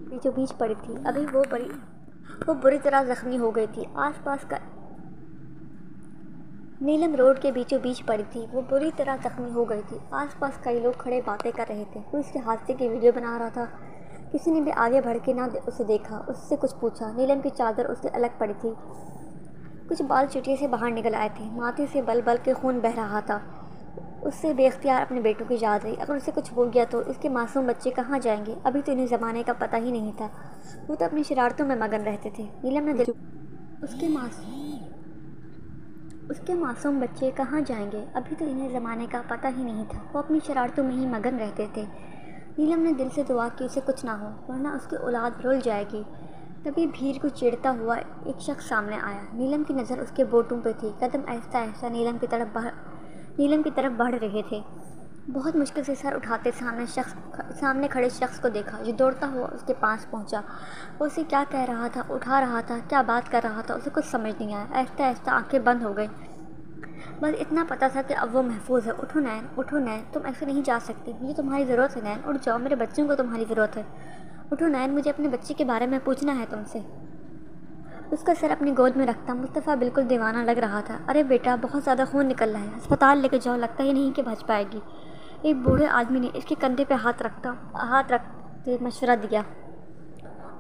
بیچوں بیچ پڑی تھی، ابھی وہ بری طرح زخمی ہو گئی تھی۔ آس پاس کا نیلم روڈ کے بیچوں بیچ پڑی تھی، وہ بری طرح زخمی ہو گئی تھی۔ آس پاس کئی لوگ کھڑے باتیں کر رہے تھے، کوئی اس کے حادثے کی ویڈیو بنا رہا تھا، کسی نے بھی آگے بڑھ کے نہ اسے دیکھا، اس سے کچھ پوچھا۔ نیلم کی چادر اس سے الگ پڑی تھی، کچھ بال چٹیے سے باہر نکل آئے تھے، ماتھے سے بل بل کے خون بہہ رہا تھا۔ اس سے بے اختیار اپنے بیٹوں کی یاد رہی، اگر اسے کچھ ہو گیا تو اس کے معصوم بچے کہاں جائیں گے؟ ابھی تو انہیں زمانے کا پتہ ہی نہیں تھا، وہ تو اپنی شرارتوں میں مگن رہتے تھے۔ نیلم نے اس کے معصوم بچے کہاں جائیں گے؟ ابھی تو انہیں زمانے کا پتہ ہی نہیں تھا، وہ اپنی شرارتوں میں ہی مگن رہتے تھے۔ نیلم نے دل سے دعا کی اسے کچھ نہ ہو، ورنہ اس کی اولاد رول جائے گی۔ تبھی بھیڑ کو چیرتا ہوا ایک شخص سامنے آیا۔ نیلم کی نظر اس کے بوٹوں پہ تھی، قدم آہستہ آہستہ نیلم کی طرف بڑھ رہے تھے۔ بہت مشکل سے سر اٹھاتے سامنے کھڑے شخص کو دیکھا، جو دوڑتا ہوا اس کے پاس پہنچا۔ وہ اسے کیا کہہ رہا تھا، اٹھا رہا تھا، کیا بات کر رہا تھا، اسے کچھ سمجھ نہیں آیا۔ آہستہ آہستہ آنکھیں بند ہو گئیں، بس اتنا پتا تھا کہ اب وہ محفوظ ہے۔ اٹھو نین، اٹھو نین، تم ایسے نہیں جا سکتی، مجھے تمہاری ضرورت ہے نین، اٹھ جاؤ، میرے بچوں کو تمہاری ضرورت ہے۔ اٹھو نین، مجھے اپنے بچے کے بارے میں پوچھنا ہے تم سے۔ اس کا سر اپنی گود میں رکھتا مصطفیٰ بالکل دیوانہ لگ رہا تھا۔ ارے بیٹا، بہت زیادہ خون نکل رہا ہے، ہسپتال لے کے جاؤ، لگتا ہی نہیں کہ بچ پائے گی۔ ایک بوڑھے آدمی نے اس کے کندھے پہ ہاتھ رکھتے مشورہ دیا۔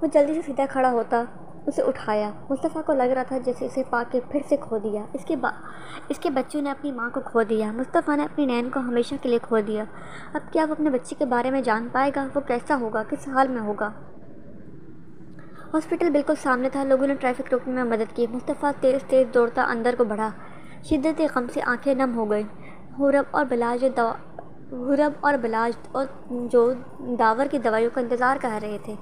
وہ جلدی سے سیدھا کھڑا ہوتا اسے اٹھایا۔ مصطفیٰ کو لگ رہا تھا جیسے اسے پا کے پھر سے کھو دیا۔ اس کے بچوں نے اپنی ماں کو کھو دیا، مصطفیٰ نے اپنی نین کو ہمیشہ کے لیے کھو دیا۔ اب کیا وہ اپنے بچے کے بارے میں جان پائے گا؟ وہ کیسا ہوگا، کس حال میں ہوگا؟ ہاسپٹل بالکل سامنے تھا، لوگوں نے ٹریفک روکنے میں مدد کی۔ مصطفیٰ تیز دوڑتا اندر کو بڑھا، شدت غم سے آنکھیں نم ہو گئیں۔ حورب اور بلاج جو داور کی دوائیوں کا انتظار کر رہے تھے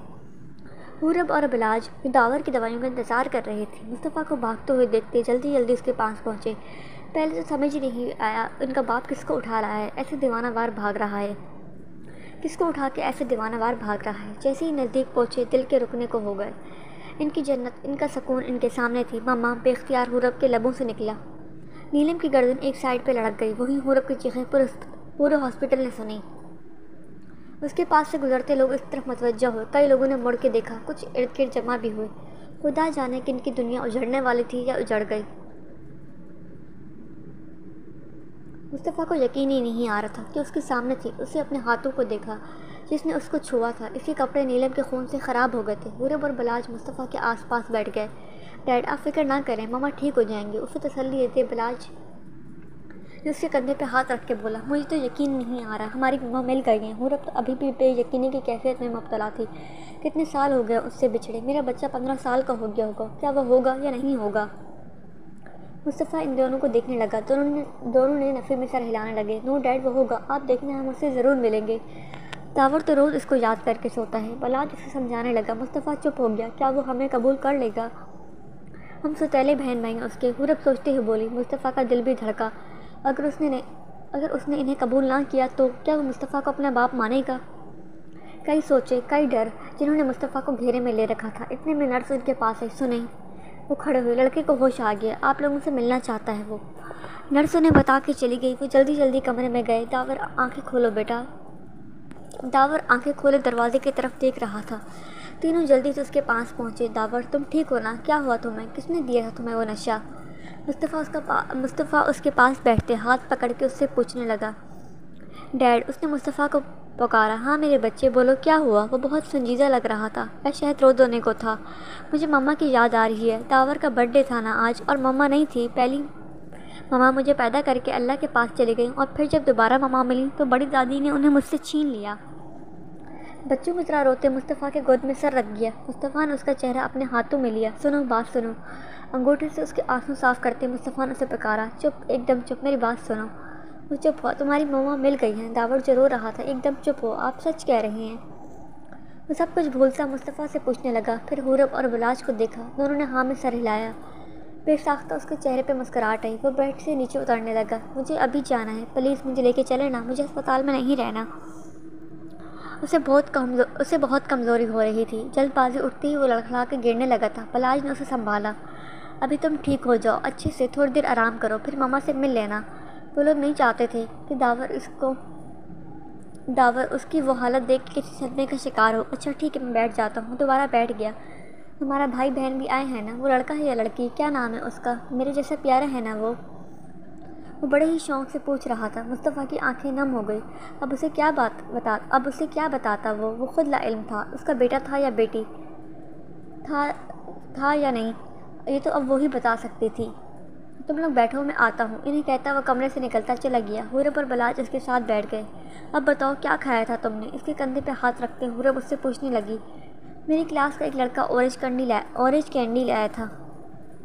مصطفیٰ کو بھاگتے ہوئے دیکھتے جلدی اس کے پاس پہنچے۔ پہلے تو سمجھ نہیں آیا ان کا باپ کس کو اٹھا رہا ہے، ایسے دیوانہ وار بھاگ رہا ہے، کس کو اٹھا کے ایسے دیوانہ وار بھاگ رہا ہے۔ جیسے ہی نزدیک پہنچے دل کے رکنے کو ہو گئے۔ ان کی جنت، ان کا سکون ان کے سامنے تھی۔ ماما، بے اختیار حورب کے لبوں سے نکلا۔ نیلم کی گردن ایک سائڈ پہ لڑک گئی، وہیں حورب کی چیخیں پورے ہاسپٹل نے سنی۔ اس کے پاس سے گزرتے لوگ اس طرف متوجہ ہوئے، کئی لوگوں نے مڑ کے دیکھا، کچھ ارد گرد جمع بھی ہوئے۔ خدا جانے کہ ان کی دنیا اجڑنے والی تھی یا اجڑ گئی۔ مصطفیٰ کو یقین ہی نہیں آ رہا تھا کہ اس کے سامنے تھی۔ اسے اپنے ہاتھوں کو دیکھا جس نے اس کو چھوا تھا، اس کے کپڑے نیلم کے خون سے خراب ہو گئے تھے۔ حورب اور بلاج مصطفیٰ کے آس پاس بیٹھ گئے۔ ڈیڈ، آپ فکر نہ کریں، ماما ٹھیک ہو جائیں گے، اسے تسلی دیتے بلاج نے اس کے کندھے پہ ہاتھ رکھ کے بولا۔ مجھے تو یقین نہیں آ رہا، ہماری ماما مل گئی ہیں۔ حورب تو ابھی بھی بے یقینی کی کیفیت میں مبتلا تھی۔ کتنے سال ہو گئے اس سے بچھڑے، میرا بچہ 15 سال کا ہو گیا ہوگا، کیا وہ ہوگا یا نہیں ہوگا؟ مصطفیٰ ان دونوں کو دیکھنے لگا، دونوں نے نفی میں سر ہلانے لگے۔ نو ڈیڈ، وہ ہوگا، آپ دیکھنا، ہم اس سے ضرور ملیں گے۔ داور تو روز اس کو یاد کر کے سوتا ہے۔ بلاج اسے سمجھانے لگا۔ مصطفیٰ چپ ہو گیا، کیا وہ ہمیں قبول کر لے گا؟ ہم سوتیلے بہن بھائی ہیں اس کے، حورب سوچتے ہوئے بولی۔ مصطفیٰ کا دل بھی دھڑکا، اگر اس نے انہیں قبول نہ کیا تو کیا وہ مصطفیٰ کو اپنا باپ مانے گا؟ کئی سوچے، کئی ڈر جنہوں نے مصطفیٰ کو گھیرے میں لے رکھا تھا۔ اتنے میں نرس ان کے پاس آئی۔ سنیں، وہ کھڑے ہوئے، لڑکے کو ہوش آ گیا، آپ لوگوں سے ملنا چاہتا ہے وہ۔ نرس انہیں بتا کے چلی گئی۔ وہ جلدی کمرے میں گئے۔ داور، آنکھیں کھولو بیٹا۔ داور آنکھیں کھولے دروازے کی طرف دیکھ رہا تھا۔ تینوں جلدی سے اس کے پاس پہنچے۔ داور، تم ٹھیک ہو نا؟ کیا ہوا تمہیں؟ کس نے دیا تھا تمہیں وہ نشہ؟ مصطفیٰ اس کے پاس بیٹھتے ہاتھ پکڑ کے اس سے پوچھنے لگا۔ ڈیڈ، اس نے مصطفیٰ کو پکارا۔ ہاں میرے بچے، بولو کیا ہوا؟ وہ بہت سنجیدہ لگ رہا تھا، شاید رو دونے کو تھا۔ مجھے ماما کی یاد آ رہی ہے، داور کا برتھ ڈے تھا نا آج، اور ماما نہیں تھی۔ پہلی ماما مجھے پیدا کر کے اللہ کے پاس چلی گئی، اور پھر جب دوبارہ ماما ملی تو بڑی دادی نے انہیں مجھ سے چھین لیا۔ بچوں کی طرح روتے مصطفیٰ کے گود میں سر رکھ گیا۔ مصطفیٰ نے اس کا چہرہ اپنے ہاتھوں میں لیا۔ سنو، بات سنو، انگوٹھے سے اس کے آنسو صاف کرتے مصطفیٰ نے اسے پکارا، چپ، ایک دم چپ، میری بات سنو۔ وہ چپ ہوا۔ تمہاری مما مل گئی ہیں، داور جو رو رہا تھا، ایک دم چپ ہو، آپ سچ کہہ رہے ہیں؟ وہ سب کچھ بھولتا مصطفیٰ سے پوچھنے لگا، پھر حورب اور بلاج کو دیکھا، دونوں نے ہاں میں سر ہلایا۔ بے ساختہ اس کے چہرے پہ مسکراہٹ آئی، وہ بیڈ سے نیچے اترنے لگا۔ مجھے ابھی جانا ہے، پلیز مجھے لے کے چلے نا، مجھے ہسپتال میں نہیں رہنا۔ اسے بہت کمزوری ہو رہی تھی، جلد بازی اٹھتے ہی وہ لڑکھڑا کے گرنے لگا تھا۔ بلاج نے اسے سنبھالا، ابھی تم ٹھیک ہو جاؤ اچھے سے، تھوڑی دیر آرام کرو، پھر مما سے مل لینا۔ وہ لوگ نہیں چاہتے تھے کہ داور اس کی وہ حالت دیکھ کے صدمے کا شکار ہو۔ اچھا ٹھیک ہے، میں بیٹھ جاتا ہوں۔ دوبارہ بیٹھ گیا۔ تمہارا بھائی بہن بھی آئے ہیں نا؟ وہ لڑکا ہے یا لڑکی؟ کیا نام ہے اس کا؟ میرے جیسا پیارا ہے نا وہ بڑے ہی شوق سے پوچھ رہا تھا۔ مصطفیٰ کی آنکھیں نم ہو گئی۔ اب اسے کیا بتاتا وہ خود لا علم تھا، اس کا بیٹا تھا یا بیٹی تھا یا نہیں، یہ تو اب وہی بتا سکتی تھی۔ تم لوگ بیٹھو، میں آتا ہوں، انہیں کہتا وہ کمرے سے نکلتا چلا گیا۔ حورب اور بلاج اس کے ساتھ بیٹھ گئے۔ اب بتاؤ کیا کھایا تھا تم نے؟ اس کے کندھے پہ ہاتھ رکھتے حورب اس سے پوچھنے لگی۔ میری کلاس کا ایک لڑکا اورنج کینڈی لایا تھا،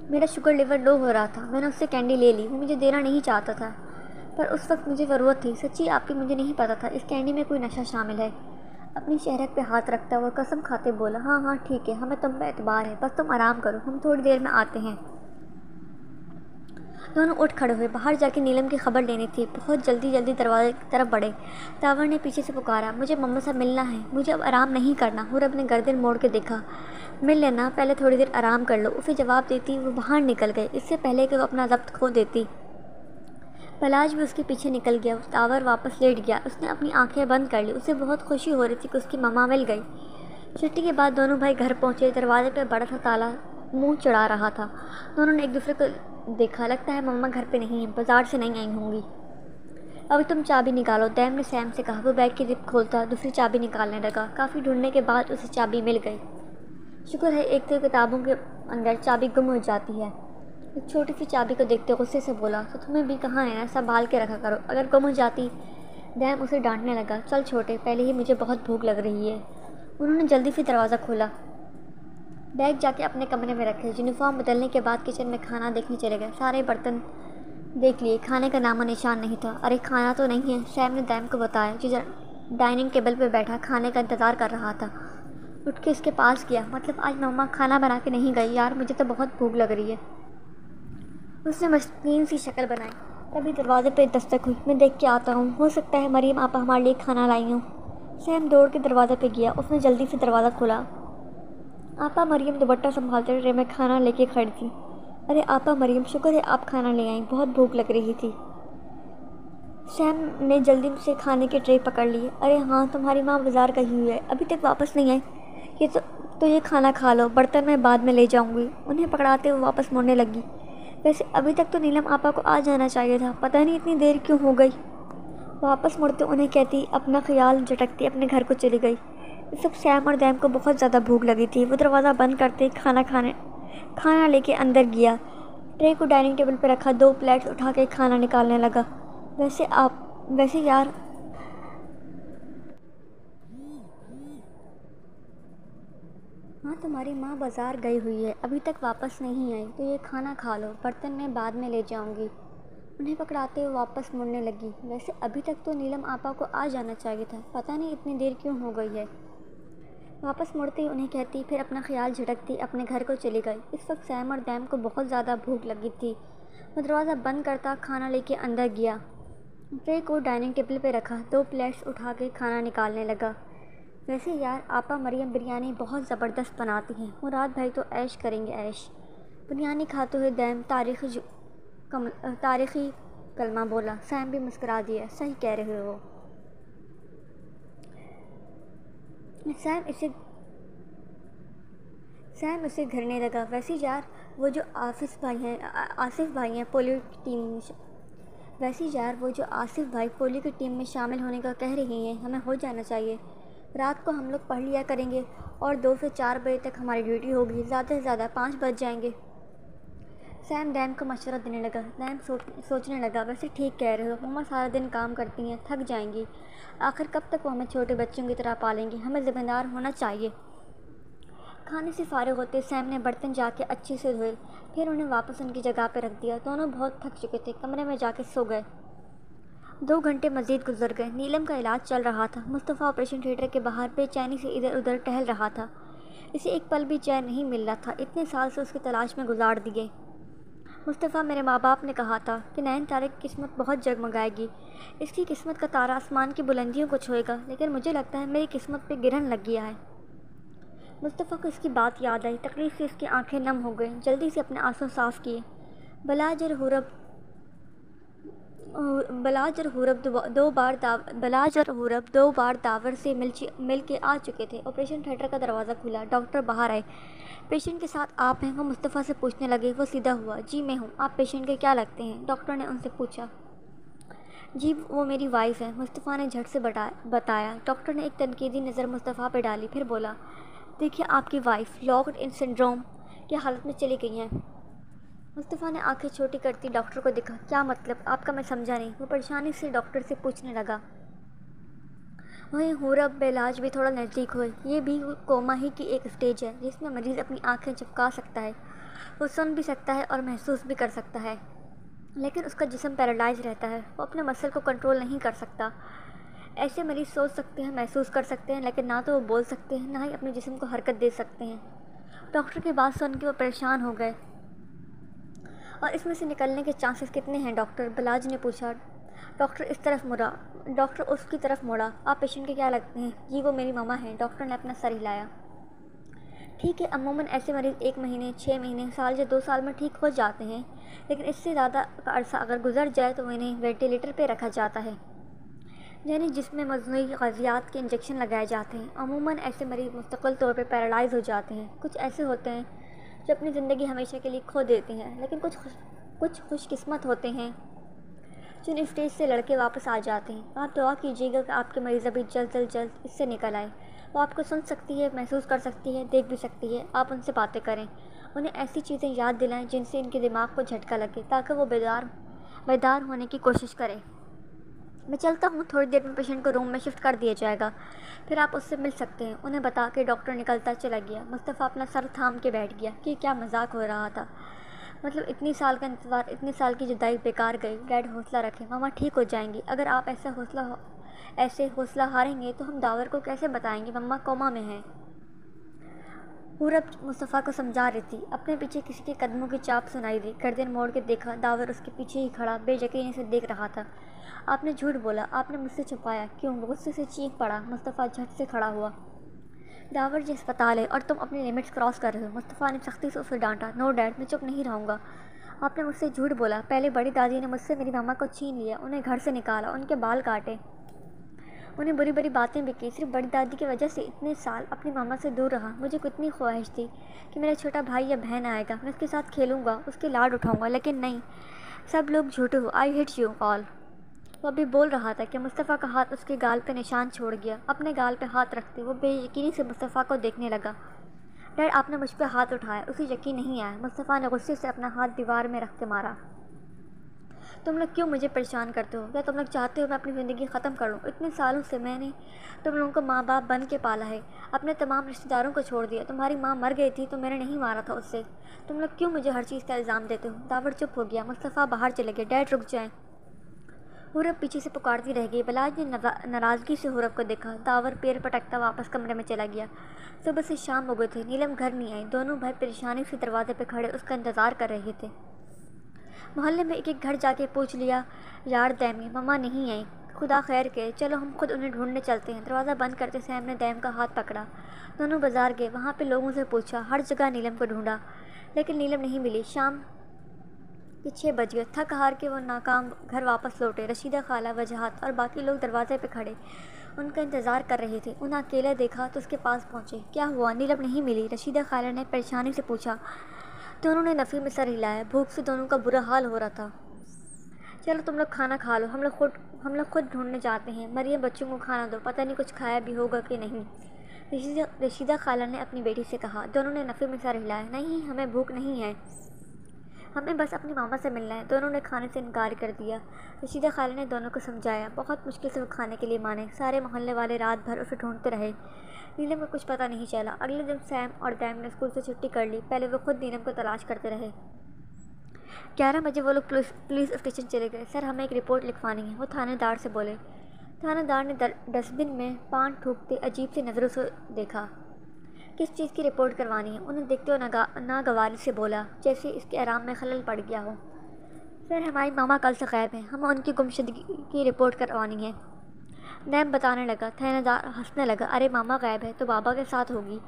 میرا شوگر لیول لو ہو رہا تھا، میں نے اس سے کینڈی لے لی، وہ مجھے دینا نہیں چاہتا تھا، پر اس وقت مجھے ضرورت تھی، سچی آپ کی مجھے نہیں پتا تھا اس کینڈی میں کوئی نشہ شامل ہے۔ اپنی شہرت پہ ہاتھ رکھتا وہ قسم کھاتے بولا، ہاں ہاں ٹھیک ہے، ہمیں تم پہ اعتبار ہے، بس تم آرام کرو، ہم تھوڑی دیر میں آتے ہیں۔ دونوں اٹھ کھڑے ہوئے، باہر جا کے نیلم کی خبر لینی تھی، بہت جلدی دروازے کی طرف بڑھے۔ داور نے پیچھے سے پکارا، مجھے مما سے ملنا ہے، مجھے اب آرام نہیں کرنا۔ حورب نے گردن موڑ کے دیکھا، مل لینا، پہلے تھوڑی دیر آرام کر لو، اسے جواب دیتی وہ باہر نکل گئے، اس سے پہلے کہ وہ اپنا ضبط کھو دیتی۔ بلاج بھی اس کے پیچھے نکل گیا۔ داور واپس لیٹ گیا، اس نے اپنی آنکھیں بند کر لی، اسے بہت خوشی ہو رہی تھی کہ اس کی مما مل گئی۔ چھٹی کے بعد دونوں بھائی گھر پہنچے، دروازے پہ بڑا سا تالا منہ چڑھا رہا تھا۔ دونوں نے ایک دوسرے کو دیکھا، لگتا ہے مما گھر پہ نہیں ہیں، بازار سے نہیں آئی ہوں گی۔ ابھی تم چابی نکالو، دیم نے سیم سے کہا۔ وہ بیگ کی زپ کھولتا دوسری چابی نکالنے لگا، کافی ڈھونڈنے کے بعد اسے چابی مل گئی۔ شکر ہے، ایک تو کتابوں کے اندر چابی گم ہو جاتی ہے۔ ایک چھوٹی سی چابی کو دیکھتے غصے سے بولا، تو تمہیں بھی کہاں ہے نا، سنبھال کے رکھا کرو، اگر گم ہو جاتی۔ دیم اسے ڈانٹنے لگا، چل چھوٹے، پہلے ہی مجھے بہت بھوک لگ رہی ہے۔ انہوں نے جلدی سے دروازہ کھولا، بیگ جا کے اپنے کمرے میں رکھے، یونیفارم بدلنے کے بعد کچن میں کھانا دیکھنے چلے گئے۔ سارے برتن دیکھ لیے، کھانے کا نام و نشان نہیں تھا۔ ارے کھانا تو نہیں ہے، سیم نے دیم کو بتایا، جو ڈائننگ ٹیبل پہ بیٹھا کھانے کا انتظار کر رہا تھا۔ اٹھ کے اس کے پاس گیا، مطلب آج مما کھانا بنا کے نہیں گئی؟ یار مجھے تو بہت بھوک لگ رہی ہے۔ اس نے مشکین سی شکل بنائی۔ تبھی دروازے پہ دستک ہوئی، میں دیکھ کے آتا ہوں، ہو سکتا ہے مریم آپا ہمارے لیے کھانا لائی ہوں۔ سیم دوڑ کے دروازے پہ گیا، اس نے جلدی سے دروازہ کھولا۔ آپا مریم دوپٹہ سنبھالتے ٹرے میں کھانا لے کے کھڑی تھی۔ ارے آپا مریم، شکر ہے آپ کھانا لے آئیں، بہت بھوک لگ رہی تھی۔ سیم نے جلدی سے کھانے کی ٹرے پکڑ لی۔ ارے ہاں، تمہاری ماں بازار گئی ہوئی ہے، ابھی تک واپس نہیں آئی، تو یہ کھانا کھا لو، برتن میں بعد میں لے جاؤں گی۔ انہیں پکڑاتے ہوئے واپس مڑنے لگی۔ ویسے ابھی تک تو نیلم آپا کو آ جانا چاہیے تھا، پتہ نہیں اتنی دیر کیوں ہو گئی۔ واپس مڑتے انہیں کہتی، اپنا خیال جھٹکتی اپنے گھر کو چلی گئی۔ اس وقت سیم اور دیم کو بہت زیادہ بھوک لگی تھی۔ وہ دروازہ بند کرتے کھانا لے کے اندر گیا، ٹرے کو ڈائننگ ٹیبل پہ رکھا، 2 پلیٹس اٹھا کے کھانا نکالنے لگا۔ ویسے یار، ہاں تمہاری ماں بازار گئی ہوئی ہے، ابھی تک واپس نہیں آئی، تو یہ کھانا کھا لو، برتن میں بعد میں لے جاؤں گی۔ انہیں پکڑاتے ہوئے واپس مڑنے لگی۔ ویسے ابھی تک تو نیلم آپا کو آ جانا چاہیے تھا، پتہ نہیں اتنی دیر کیوں ہو گئی ہے۔ واپس مڑتے ہی انہیں کہتی، پھر اپنا خیال جھٹکتی اپنے گھر کو چلی گئی۔ اس وقت سیم اور دیم کو بہت زیادہ بھوک لگی تھی۔ وہ دروازہ بند کرتا کھانا لے کے اندر گیا، ٹرے کو ڈائننگ ٹیبل پہ رکھا، 2 پلیٹس اٹھا کے کھانا نکالنے لگا۔ ویسے یار، آپا مریم بریانی بہت زبردست بناتی ہیں، مراد بھائی تو عیش کریں گے عیش۔ بریانی کھاتے ہوئے دیم تاریخی کلمہ بولا۔ سیم بھی مسکرا دیا، صحیح کہہ رہے ہو۔ سیم اسے گھرنے لگا۔ ویسے یار، وہ جو آصف بھائی پولیو کی ٹیم میں شامل ہونے کا کہہ رہے ہیں، ہمیں ہو جانا چاہیے۔ رات کو ہم لوگ پڑھ لیا کریں گے اور 2 سے 4 بجے تک ہماری ڈیوٹی ہوگی، زیادہ سے زیادہ 5 بج جائیں گے۔ سیم دیم کو مشورہ دینے لگا۔ دیم سوچنے لگا، ویسے ٹھیک کہہ رہے ہو، مما سارا دن کام کرتی ہیں، تھک جائیں گی، آخر کب تک وہ ہمیں چھوٹے بچوں کی طرح پالیں گی، ہمیں ذمہ دار ہونا چاہیے۔ کھانے سے فارغ ہوتے سیم نے برتن جا کے اچھے سے دھوئے، پھر انہیں واپس ان کی جگہ پہ رکھ دیا۔ دونوں بہت تھک چکے تھے، کمرے میں جا کے سو گئے۔ 2 گھنٹے مزید گزر گئے۔ نیلم کا علاج چل رہا تھا۔ مصطفیٰ آپریشن تھیٹر کے باہر بے چینی سے ادھر ادھر ٹہل رہا تھا۔ اسے ایک پل بھی چین نہیں مل رہا تھا، اتنے سال سے اس کی تلاش میں گزار دیے۔ مصطفیٰ، میرے ماں باپ نے کہا تھا کہ نین تارے کی قسمت بہت جگمگائے گی، اس کی قسمت کا تارا آسمان کی بلندیوں کو چھوئے گا، لیکن مجھے لگتا ہے میری قسمت پہ گرہن لگ گیا ہے۔ مصطفیٰ کو اس کی بات یاد آئی، تکلیف سے اس کی آنکھیں نم ہو گئیں، جلدی سے اپنے آنسو صاف کیے۔ بلاج اور حورب 2 بار داور سے مل کے آ چکے تھے۔ آپریشن تھیٹر کا دروازہ کھلا، ڈاکٹر باہر آئے۔ پیشنٹ کے ساتھ آپ ہیں؟ وہ مصطفیٰ سے پوچھنے لگے۔ وہ سیدھا ہوا۔ جی میں ہوں، آپ پیشنٹ کے کیا لگتے ہیں؟ ڈاکٹر نے ان سے پوچھا۔ جی وہ میری وائف ہے، مصطفیٰ نے جھٹ سے بتایا۔ ڈاکٹر نے ایک تنقیدی نظر مصطفیٰ پہ ڈالی، پھر بولا، دیکھیے آپ کی وائف لاکڈ ان سنڈروم کی حالت میں چلی گئی ہیں۔ مصطفیٰ نے آنکھیں چھوٹی کرتی ڈاکٹر کو دیکھا۔ کیا مطلب آپ کا؟ میں سمجھا نہیں۔ وہ پریشانی سے ڈاکٹر سے پوچھنے لگا۔ وہیں حورب بلاج بھی تھوڑا نزدیک ہوئے۔ یہ بھی کوما ہی کی ایک سٹیج ہے جس میں مریض اپنی آنکھیں چپکا سکتا ہے، وہ سن بھی سکتا ہے اور محسوس بھی کر سکتا ہے، لیکن اس کا جسم پیرالائز رہتا ہے، وہ اپنے مسل کو کنٹرول نہیں کر سکتا۔ ایسے مریض سوچ سکتے ہیں، محسوس کر سکتے ہیں، لیکن نہ تو وہ بول سکتے ہیں، نہ ہی اپنے جسم کو حرکت دے سکتے ہیں۔ ڈاکٹر کی بات سن کے وہ پریشان ہو گئے۔ اور اس میں سے نکلنے کے چانسز کتنے ہیں ڈاکٹر؟ بلاج نے پوچھا۔ ڈاکٹر اس کی طرف مڑا۔ آپ پیشنٹ کے کیا لگتے ہیں؟ جی وہ میری ماما ہیں۔ ڈاکٹر نے اپنا سر ہلایا۔ ٹھیک ہے، عموماً ایسے مریض 1 مہینے، 6 مہینے، سال یا 2 سال میں ٹھیک ہو جاتے ہیں، لیکن اس سے زیادہ کا عرصہ اگر گزر جائے تو انہیں وینٹیلیٹر پہ رکھا جاتا ہے، یعنی جس میں مصنوعی غذائیات کے انجیکشن لگائے جاتے ہیں۔ عموماً ایسے مریض مستقل طور پہ پیرالائز ہو جاتے ہیں۔ کچھ ایسے ہوتے ہیں جو اپنی زندگی ہمیشہ کے لیے کھو دیتے ہیں، لیکن کچھ خوش قسمت ہوتے ہیں جو ان اسٹیج سے لڑکے واپس آ جاتے ہیں۔ آپ دعا کیجیے گا کہ آپ کے مریض ابھی جلد اس سے نکل آئے۔ وہ آپ کو سن سکتی ہے، محسوس کر سکتی ہے، دیکھ بھی سکتی ہے۔ آپ ان سے باتیں کریں، انہیں ایسی چیزیں یاد دلائیں جن سے ان کے دماغ کو جھٹکا لگے، تاکہ وہ بیدار ہونے کی کوشش کریں۔ میں چلتا ہوں، تھوڑی دیر میں پیشنٹ کو روم میں شفٹ کر دیا جائے گا، پھر آپ اس سے مل سکتے ہیں، انہیں بتا کے ڈاکٹر نکلتا چلا گیا۔ مصطفیٰ اپنا سر تھام کے بیٹھ گیا کہ کیا مذاق ہو رہا تھا؟ مطلب اتنی سال کا انتظار، اتنی سال کی جدائی بیکار گئی۔ ڈیڈ حوصلہ رکھیں، ماما ٹھیک ہو جائیں گی۔ اگر آپ ایسے حوصلہ ہاریں گے تو ہم داور کو کیسے بتائیں گے مما کوما میں ہیں؟ حورب مصطفیٰ کو سمجھا رہی تھی۔ اپنے پیچھے کسی کے قدموں کی چاپ سنائی دی۔ گردن موڑ کے دیکھا، داور اس کے پیچھے ہی کھڑا بے یقینی سے دیکھ رہا تھا۔ آپ نے جھوٹ بولا، آپ نے مجھ سے چھپایا۔ کیوں؟ غصے سے چیخ پڑا۔ مصطفیٰ جھٹ سے کھڑا ہوا۔ داور یہ اسپتال ہے اور تم اپنی لمٹس کراس کر رہے ہو۔ مصطفیٰ نے سختی سے اسے ڈانٹا۔ نو ڈیڈ، میں چپ نہیں رہوں گا۔ آپ نے مجھ سے جھوٹ بولا۔ پہلے بڑی دادی نے مجھ سے میری ماما کو چھین لیا، انہیں گھر سے نکالا، ان کے بال کاٹے، انہیں بری بری باتیں بھی کی۔ صرف بڑی دادی کی وجہ سے اتنے سال اپنی ماما سے دور رہا۔ مجھے کتنی خواہش تھی کہ میرا چھوٹا بھائی یا بہن آئے گا، میں اس کے ساتھ کھیلوں گا، اس کے لاڈ اٹھاؤں گا، لیکن نہیں، سب لوگ جھوٹے ہو۔ I hate you all. وہ ابھی بول رہا تھا کہ مصطفیٰ کا ہاتھ اس کے گال پہ نشان چھوڑ گیا۔ اپنے گال پہ ہاتھ رکھتے وہ بے یقینی سے مصطفیٰ کو دیکھنے لگا۔ ڈیڈ آپ نے مجھ پہ ہاتھ اٹھایا۔ اسے یقین نہیں آیا۔ مصطفیٰ نے غصے سے اپنا ہاتھ دیوار میں رکھ کے مارا۔ تم لوگ کیوں مجھے پریشان کرتے ہو؟ کیا تم لوگ چاہتے ہو میں اپنی زندگی ختم کر لوں؟ اتنے سالوں سے میں نے تم لوگوں کو ماں باپ بن کے پالا ہے، اپنے تمام رشتہ داروں کو چھوڑ دیا۔ تمہاری ماں مر گئی تھی تو میں نے نہیں مارا تھا اسے۔ تم لوگ کیوں مجھے ہر چیز کا الزام دیتے ہو؟ داور چپ ہو گیا۔ مصطفیٰ باہر چلے گئے۔ ڈیڈ رک جائیں۔ حورب پیچھے سے پکارتی رہ گئی۔ بلاج نے ناراضگی سے حورب کو دیکھا۔ داور پیر پٹکتا واپس کمرے میں چلا گیا۔ صبح سے شام ہو گئے تھے، نیلم گھر نہیں آئی۔ دونوں بھائی پریشانی سے دروازے پہ کھڑے اس کا انتظار کر رہے تھے۔ محلے میں ایک گھر جا کے پوچھ لیا، یار دیمی مما نہیں آئی، خدا خیر کرے، چلو ہم خود انہیں ڈھونڈنے چلتے ہیں۔ دروازہ بند کرتے سیم نے دیم کا ہاتھ پکڑا۔ دونوں بازار گئے، وہاں پہ لوگوں سے پوچھا، ہر جگہ نیلم کو ڈھونڈا، لیکن نیلم نہیں ملی۔ شام کے 6 بج گئے، تھک ہار کے وہ ناکام گھر واپس لوٹے۔ رشیدہ خالہ، وجاہت اور باقی لوگ دروازے پہ کھڑے ان کا انتظار کر رہے تھے۔ انہیں اکیلا دیکھا تو اس کے پاس پہنچے۔ کیا ہوا؟ نیلم نہیں ملی، رشیدہ خالہ نے پریشانی سے پوچھا۔ دونوں نے نفی میں سر ہلایا۔ بھوک سے دونوں کا برا حال ہو رہا تھا۔ چلو تم لوگ کھانا کھا لو، ہم لوگ خود ڈھونڈنے جاتے ہیں۔ مریم بچوں کو کھانا دو، پتہ نہیں کچھ کھایا بھی ہوگا کہ نہیں، رشیدہ خالہ نے اپنی بیٹی سے کہا۔ دونوں نے نفی میں سر ہلایا۔ نہیں، ہمیں بھوک نہیں ہے۔ ہمیں بس اپنی ماما سے ملنا ہے۔ دونوں نے کھانے سے انکار کر دیا۔ رشیدہ خالہ نے دونوں کو سمجھایا، بہت مشکل سے وہ کھانے کے لیے مانے۔ سارے محلے والے رات بھر اسے ڈھونڈتے رہے۔ نیلم کو کچھ پتہ نہیں چلا۔ اگلے دن سیم اور ڈیم نے اسکول سے چھٹی کر لی۔ پہلے وہ خود نیلم کو تلاش کرتے رہے۔ 11 بجے وہ لوگ پولیس اسٹیشن چلے گئے۔ سر، ہمیں ایک رپورٹ لکھوانی ہے، وہ تھانے دار سے بولے۔ تھانے دار نے ڈسٹ بن میں پان تھوکتے عجیب سی نظروں سے دیکھا۔ کس چیز کی رپورٹ کروانی ہے؟ انہیں دیکھتے ہوئے ناگواری سے بولا، جیسے اس کے آرام میں خلل پڑ گیا ہو۔ سر، ہماری ماما کل سے غائب ہیں، ہمیں ان کی گمشدگی کی رپورٹ کروانی ہے۔ نیم بتانے لگا۔ تھانے دار ہنسنے لگا۔ ارے ماما غائب ہے تو بابا کے ساتھ ہوگی،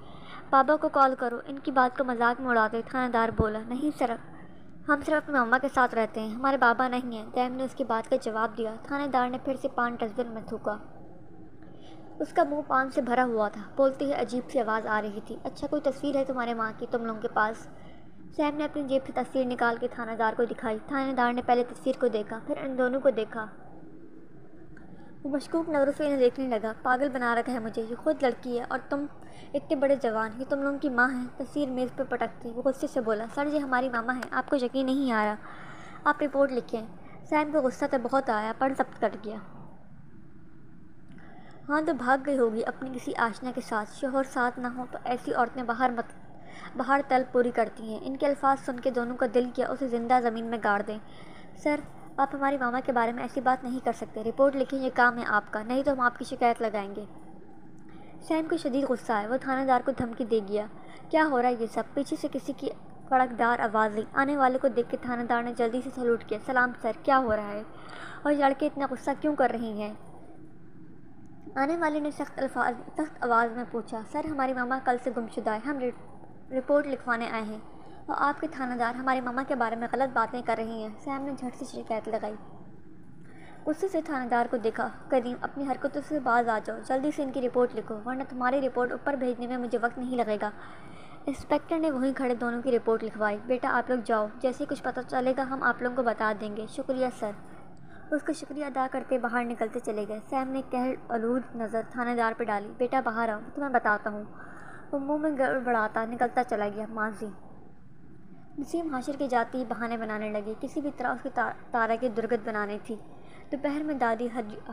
بابا کو کال کرو۔ ان کی بات کو مذاق میں اڑاتے تھانے دار بولا، نہیں سر، ہم صرف اپنی ماما کے ساتھ رہتے ہیں، ہمارے بابا نہیں ہیں۔ ڈیم نے اس کی بات کا جواب دیا۔ تھانے دار نے پھر سے پان ڈسٹ بن میں تھوکا۔ اس کا منہ پان سے بھرا ہوا تھا۔ بولتے ہی عجیب سی آواز آ رہی تھی، اچھا کوئی تصویر ہے تمہارے ماں کی تم لوگوں کے پاس؟ سیم نے اپنی جیب سے تصویر نکال کے تھانے دار کو دکھائی۔ تھانے دار نے پہلے تصویر کو دیکھا، پھر ان دونوں کو دیکھا۔ وہ مشکوک نظروں سے انہیں دیکھنے لگا۔ پاگل بنا رکھا ہے مجھے، یہ خود لڑکی ہے اور تم اتنے بڑے جوان، یہ تم لوگوں کی ماں ہیں؟ تصویر میز پہ پٹکتی وہ غصے سے بولا، سر یہ ہماری ماما ہے، آپ کو یقین نہیں آ رہا؟ آپ رپورٹ لکھیں۔ سیم کو غصہ تو بہت آیا پر ضبط کر گیا۔ ہاں تو بھاگ گئی ہوگی اپنی کسی آشنا کے ساتھ، شوہر ساتھ نہ ہو تو ایسی عورتیں باہر طلب پوری کرتی ہیں۔ ان کے الفاظ سن کے دونوں کا دل کیا اسے زندہ زمین میں گاڑ دیں۔ سر، آپ ہماری ماما کے بارے میں ایسی بات نہیں کر سکتے، رپورٹ لکھیں، یہ کام ہے آپ کا، نہیں تو ہم آپ کی شکایت لگائیں گے۔ سیم کو شدید غصہ آیا۔ وہ تھانے دار کو دھمکی دے گیا۔ کیا ہو رہا ہے یہ سب؟ پیچھے سے کسی کی کڑکدار آواز آئی۔ آنے والے کو دیکھ کے تھانے دار نے جلدی سے سلوٹ کیا۔ سلام سر، کیا ہو رہا ہے اور یہ لڑکے اتنا غصہ کیوں کر رہی ہیں؟ آنے والے نے سخت آواز میں پوچھا۔ سر، ہماری ماما کل سے گمشدہ ہے، ہم رپورٹ لکھوانے آئے ہیں اور آپ کے تھانے دار ہماری ماما کے بارے میں غلط باتیں کر رہی ہیں۔ سیم نے جھٹ سے شکایت لگائی۔ غصے سے تھانے دار کو دیکھا۔ کریم، اپنی حرکتوں سے باز آ جاؤ، جلدی سے ان کی رپورٹ لکھو ورنہ تمہاری رپورٹ اوپر بھیجنے میں مجھے وقت نہیں لگے گا۔ انسپکٹر نے وہیں کھڑے دونوں کی رپورٹ لکھوائی۔ بیٹا آپ لوگ جاؤ، جیسے ہی کچھ پتہ چلے گا ہم آپ لوگوں کو بتا دیں گے۔ شکریہ سر۔ اس کا شکریہ ادا کرتے باہر نکلتے چلے گئے۔ سیم نے قہر آلود نظر تھانے دار پہ ڈالی۔ بیٹا باہر آؤ، میں تمہیں بتاتا ہوں۔ وہ منہ میں گڑبڑاتا نکلتا چلا گیا۔ ماضی نسیم حاشر کے جاتے ہی بہانے بنانے لگی، کسی بھی طرح اس کی تارا کی درگت بنانی تھی۔ دوپہر میں دادی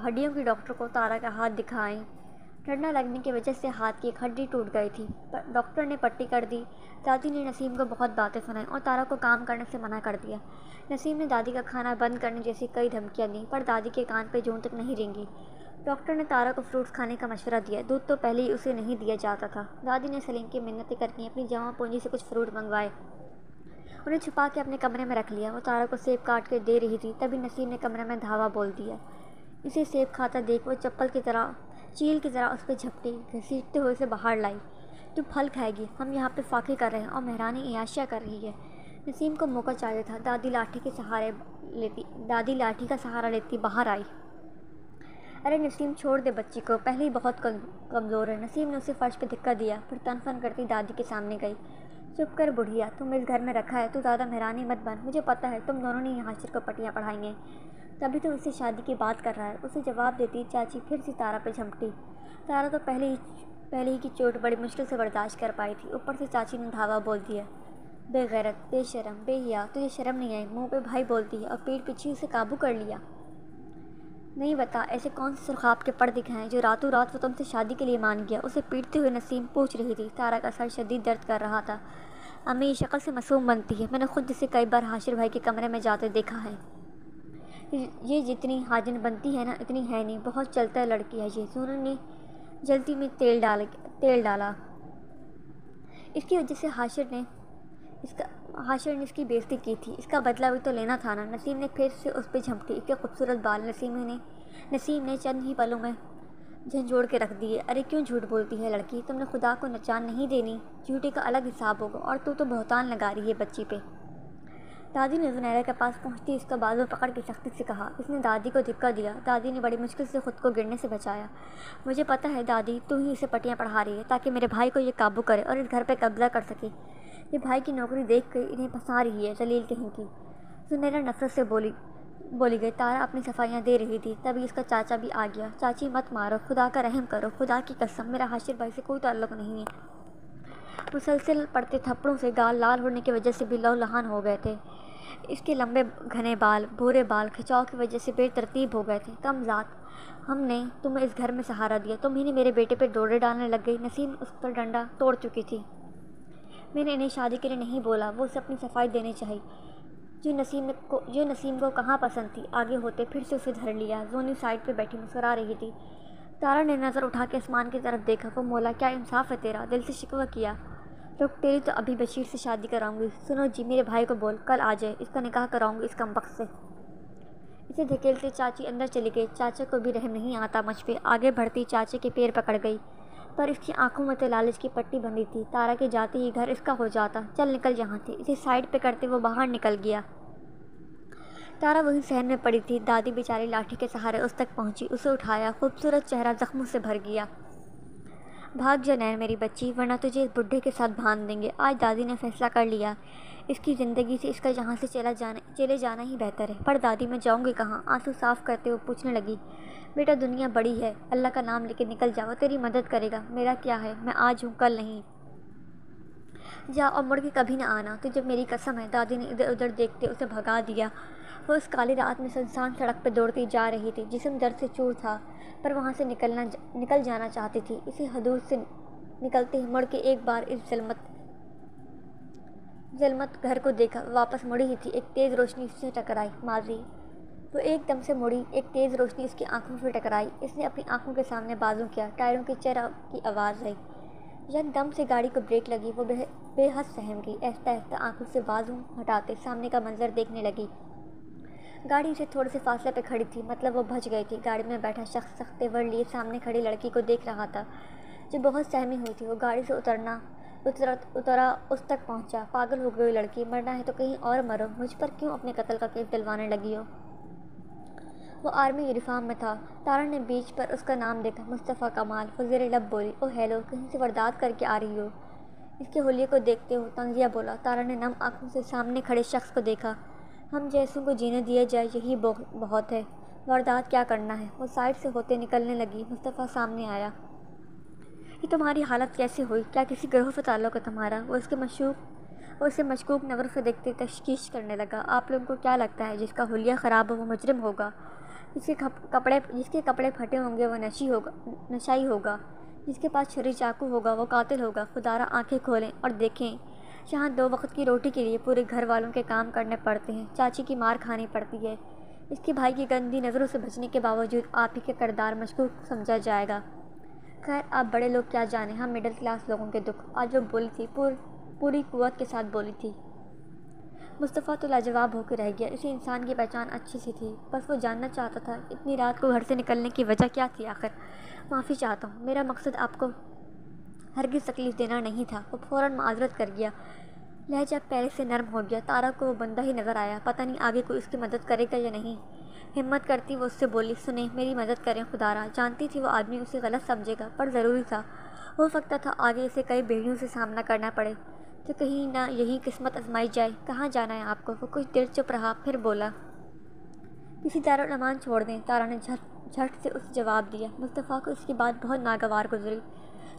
ہڈیوں کی ڈاکٹر کو تارا کا ہاتھ دکھائیں۔ ٹھنڈا لگنے کی وجہ سے ہاتھ کی ایک ہڈی ٹوٹ گئی تھی، ڈاکٹر نے پٹی کر دی۔ دادی نے نسیم کو بہت باتیں سنائیں اور تارا کو کام کرنے سے منع کر دیا۔ نسیم نے دادی کا کھانا بند کرنے جیسی کئی دھمکیاں دیں پر دادی کے کان پہ جوں تک نہیں رینگی۔ ڈاکٹر نے تارا کو فروٹس کھانے کا مشورہ دیا، دودھ تو پہلے ہی اسے نہیں دیا جاتا تھا۔ دادی نے سلیم کی منتیں کر کے اپنی جمع پونجی سے کچھ فروٹ منگوائے، انہیں چھپا کے اپنے کمرے میں رکھ لیا۔ وہ تارا کو سیب کاٹ کے دے رہی تھی، تبھی نسیم نے کمرے میں دھاوا بول دیا۔ اسے سیب کھاتا دیکھ وہ چیل کی طرح اس پہ جھپٹی، گھسیٹتے ہوئے اسے باہر لائی۔ تو پھل کھائے گی، ہم یہاں پہ فاقے کر رہے ہیں اور مہرانی عیاشیاں کر رہی ہے۔ نسیم کو موقع چاہیے تھا۔ دادی لاٹھی کا سہارا لیتی باہر آئی۔ ارے نسیم چھوڑ دے بچی کو، پہلے ہی بہت کمزور ہے۔ نسیم نے اسے فرش پہ دھکا دیا، پھر تن فن کرتی دادی کے سامنے گئی۔ چپ کر بڑھیا، تم اس گھر میں رکھا ہے تو زیادہ مہرانی مت بن، مجھے پتہ ہے تم دونوں نے حاشر کو پٹیاں پڑھائی ہیں، تبھی تو اس سے شادی کی بات کر رہا ہے۔ اسے جواب دیتی چاچی پھر سے تارا پہ جھپٹی۔ تارا تو پہلے ہی کی چوٹ بڑی مشکل سے برداشت کر پائی تھی، اوپر سے چاچی نے دھاوا بول دیا۔ بے غیرت، بے شرم، بے حیا، تجھے شرم نہیں آئی؟ منہ پہ بھائی بولتی ہے اور پیٹ پیچھے اسے قابو کر لیا۔ نہیں بتا ایسے کون سے سرخاب کے پڑ دکھائیں جو راتوں رات وہ تم سے شادی کے لیے مان گیا؟ اسے پیٹتے ہوئے نسیم پوچھ رہی تھی۔ تارا کا سر شدید درد کر رہا تھا۔ امی یہ شکل سے معصوم بنتی ہے، میں نے خود اسے کئی بار حاشر بھائی کے کمرے میں جاتے دیکھا ہے۔ یہ جتنی حاجن بنتی ہے نا اتنی ہے نہیں، بہت چلتا لڑکی ہے یہ۔ سونو نے جلدی میں تیل ڈالا۔ اس کی وجہ سے حاشر نے اس کی بےعزتی کی تھی، اس کا بدلہ بھی تو لینا تھا نا۔ نسیم نے پھر سے اس پہ جھپٹی۔ اس کے خوبصورت بال نسیم نے چند ہی پلوں میں جھنجھوڑ کے رکھ دیے۔ ارے کیوں جھوٹ بولتی ہے لڑکی، تم نے خدا کو نچان نہیں دینی، جھوٹی کا الگ حساب ہوگا، اور تو بہتان لگا رہی ہے بچی پہ۔ دادی نے زنیرہ کے پاس پہنچتی اس کا بازو پکڑ کے سختی سے کہا۔ اس نے دادی کو دھکا دیا۔ دادی نے بڑی مشکل سے خود کو گرنے سے بچایا۔ مجھے پتہ ہے دادی، تو ہی اسے پٹیاں پڑھا رہی ہے تاکہ میرے بھائی کو یہ قابو کرے اور اس گھر پہ قبضہ کر سکے۔ یہ بھائی کی نوکری دیکھ کر انہیں پھنسا رہی ہے، ذلیل کہیں کی۔ زنیرہ نفرت سے بولی گئی۔ تارا اپنی صفائیاں دے رہی تھی، تبھی اس کا چاچا بھی آ گیا۔ چاچی مت مارو، خدا کا رحم کرو، خدا کی قسم میرا حاشر بھائی سے کوئی تعلق نہیں ہے۔ مسلسل پڑتے تھپڑوں سے گال لال ہونے کی وجہ سے بھی لہو لہان ہو گئے تھے۔ اس کے لمبے گھنے بال، بھورے بال کھچاؤ کی وجہ سے بے ترتیب ہو گئے تھے۔ کم ذات، ہم نے تمہیں اس گھر میں سہارا دیا، تم ہی نے میرے بیٹے پہ ڈوڑے ڈالنے لگ گئی۔ نسیم اس پر ڈنڈا توڑ چکی تھی۔ میں نے انہیں شادی کے لیے نہیں بولا، وہ اسے اپنی صفائی دینی چاہیے۔ جو نسیم کو کہاں پسند تھی، آگے ہوتے پھر سے اسے دھر لیا۔ زونی سائڈ پہ بیٹھی مسکرا رہی تھی۔ تارا نے نظر اٹھا کے آسمان کی طرف دیکھا۔ وہ مولا، کیا انصاف ہے تیرا، دل سے شکوہ کیا۔ رک، تیری تو ابھی بشیر سے شادی کراؤں گی۔ سنو جی، میرے بھائی کو بول کل آ جائے، اس کا نکاح کراؤں گی اس کمبخت سے۔ اسے دھکیلتے چاچی اندر چلی گئی۔ چاچا کو بھی رحم نہیں آتا مجھ پہ۔ آگے بڑھتی چاچے کے پیر پکڑ گئی، پر اس کی آنکھوں میں تو لالچ کی پٹی بندھی تھی۔ تارا کے جاتے ہی گھر اس کا ہو جاتا۔ چل نکل یہاں سے، اسے سائڈ پہ کرتے وہ باہر نکل گیا۔ تارا وہیں صحن میں پڑی تھی۔ دادی بیچاری لاٹھی کے سہارے اس تک پہنچی، اسے اٹھایا۔ خوبصورت چہرہ زخموں سے بھر گیا۔ بھاگ جا نین میری بچی، ورنہ تجھے اس بڈھے کے ساتھ باندھ دیں گے۔ آج دادی نے فیصلہ کر لیا، اس کی زندگی سے اس کا یہاں سے چلے جانا ہی بہتر ہے۔ پر دادی میں جاؤں گی کہاں؟ آنسو صاف کرتے وہ پوچھنے لگی۔ بیٹا دنیا بڑی ہے، اللہ کا نام لے کے نکل جا، وہ تیری مدد کرے گا۔ میرا کیا ہے، میں آج ہوں کل نہیں۔ جا اور مڑ کے کبھی نہ آنا، تجھے میری قسم ہے۔ دادی نے ادھر ادھر دیکھتے اسے بھگا دیا۔ وہ اس کالی رات میں سنسان سڑک پہ دوڑتی جا رہی تھی۔ جسم درد سے چور تھا، پر وہاں سے نکل جانا چاہتی تھی۔ اسی حدود سے نکلتے ہی مڑ کے ایک بار اس ظلمت گھر کو دیکھا۔ واپس مڑی ہی تھی، ایک تیز روشنی اس سے ٹکرائی۔ ماضی۔ وہ ایک دم سے مڑی، ایک تیز روشنی اس کی آنکھوں سے ٹکرائی۔ اس نے اپنی آنکھوں کے سامنے بازو کیا، ٹائروں کی چر کی آواز آئی۔ یک دم سے گاڑی کو بریک لگی۔ وہ بے حد سہم گئی۔ آہستہ آہستہ آنکھوں سے بازو ہٹاتے سامنے کا منظر دیکھنے لگی۔ گاڑی اسے تھوڑے سے فاصلے پہ کھڑی تھی، مطلب وہ بچ گئی تھی۔ گاڑی میں بیٹھا شخص سخت تیور لیے سامنے کھڑی لڑکی کو دیکھ رہا تھا، جو بہت سہمی ہوئی تھی۔ وہ گاڑی سے اترا اس تک پہنچا۔ پاگل ہو گئی لڑکی، مرنا ہے تو کہیں اور مرو، مجھ پر کیوں اپنے قتل کا کیس ڈلوانے لگی ہو؟ وہ آرمی یونیفارم میں تھا۔ تارا نے بیچ پر اس کا نام دیکھا، مصطفیٰ کمال۔ وہ زیر لب بولی، او ہیلو، کہیں سے واردات کر کے آ رہی ہو؟ اس کے حلیے کو دیکھتے ہو طنزیہ بولا۔ تارا نے نم آنکھوں سے سامنے کھڑے شخص کو دیکھا۔ ہم جیسوں کو جینے دیا جائے یہی بہت ہے، واردات کیا کرنا ہے؟ وہ سائڈ سے ہوتے نکلنے لگی۔ مصطفیٰ سامنے آیا۔ یہ تمہاری حالت کیسے ہوئی؟ کیا کسی گروہ سے تعلق ہے تمہارا؟ وہ اسے مشکوک نظر سے دیکھتے تشخیص کرنے لگا۔ آپ لوگوں کو کیا لگتا ہے جس کا حلیہ خراب ہو وہ مجرم ہوگا؟ جس کے کپڑے پھٹے ہوں گے وہ نشائی ہوگا؟ جس کے پاس چھری چاقو ہوگا وہ قاتل ہوگا؟ خدارا آنکھیں کھولیں اور دیکھیں، جہاں 2 وقت کی روٹی کے لیے پورے گھر والوں کے کام کرنے پڑتے ہیں، چاچی کی مار کھانی پڑتی ہے، اس کے بھائی کی گندی نظروں سے بچنے کے باوجود آپ ہی کا کردار مشکوک سمجھا جائے گا۔ خیر، آپ بڑے لوگ کیا جانیں ہم مڈل کلاس لوگوں کے دکھ۔ آج وہ بولی تھی، پوری قوت کے ساتھ بولی تھی۔ مصطفیٰ تو لاجواب ہو کے رہ گیا۔ اسے انسان کی پہچان اچھی سی تھی، بس وہ جاننا چاہتا تھا اتنی رات کو گھر سے نکلنے کی وجہ کیا تھی آخر۔ معافی چاہتا ہوں، میرا مقصد آپ کو ہرگز تکلیف دینا نہیں تھا۔ وہ فوراً معذرت کر گیا، لہجہ پہلے سے نرم ہو گیا۔ تارا کو وہ بندہ ہی نظر آیا، پتہ نہیں آگے کوئی اس کی مدد کرے گا یا نہیں۔ ہمت کرتی وہ اس سے بولی، سنیں میری مدد کریں خدارا۔ جانتی تھی وہ آدمی اسے غلط سمجھے گا، پر ضروری تھا۔ ہو سکتا تھا آگے اسے کئی بیڑیوں سے سامنا کرنا پڑے، تو کہیں نہ یہی قسمت آزمائی جائے۔ کہاں جانا ہے آپ کو؟ وہ کچھ دیر چپ رہا، پھر بولا، کسی دارالامان چھوڑ دیں۔ تارا نے جھٹ سے اسے جواب دیا۔ مصطفیٰ کو اس کی بات بہت ناگوار گزری۔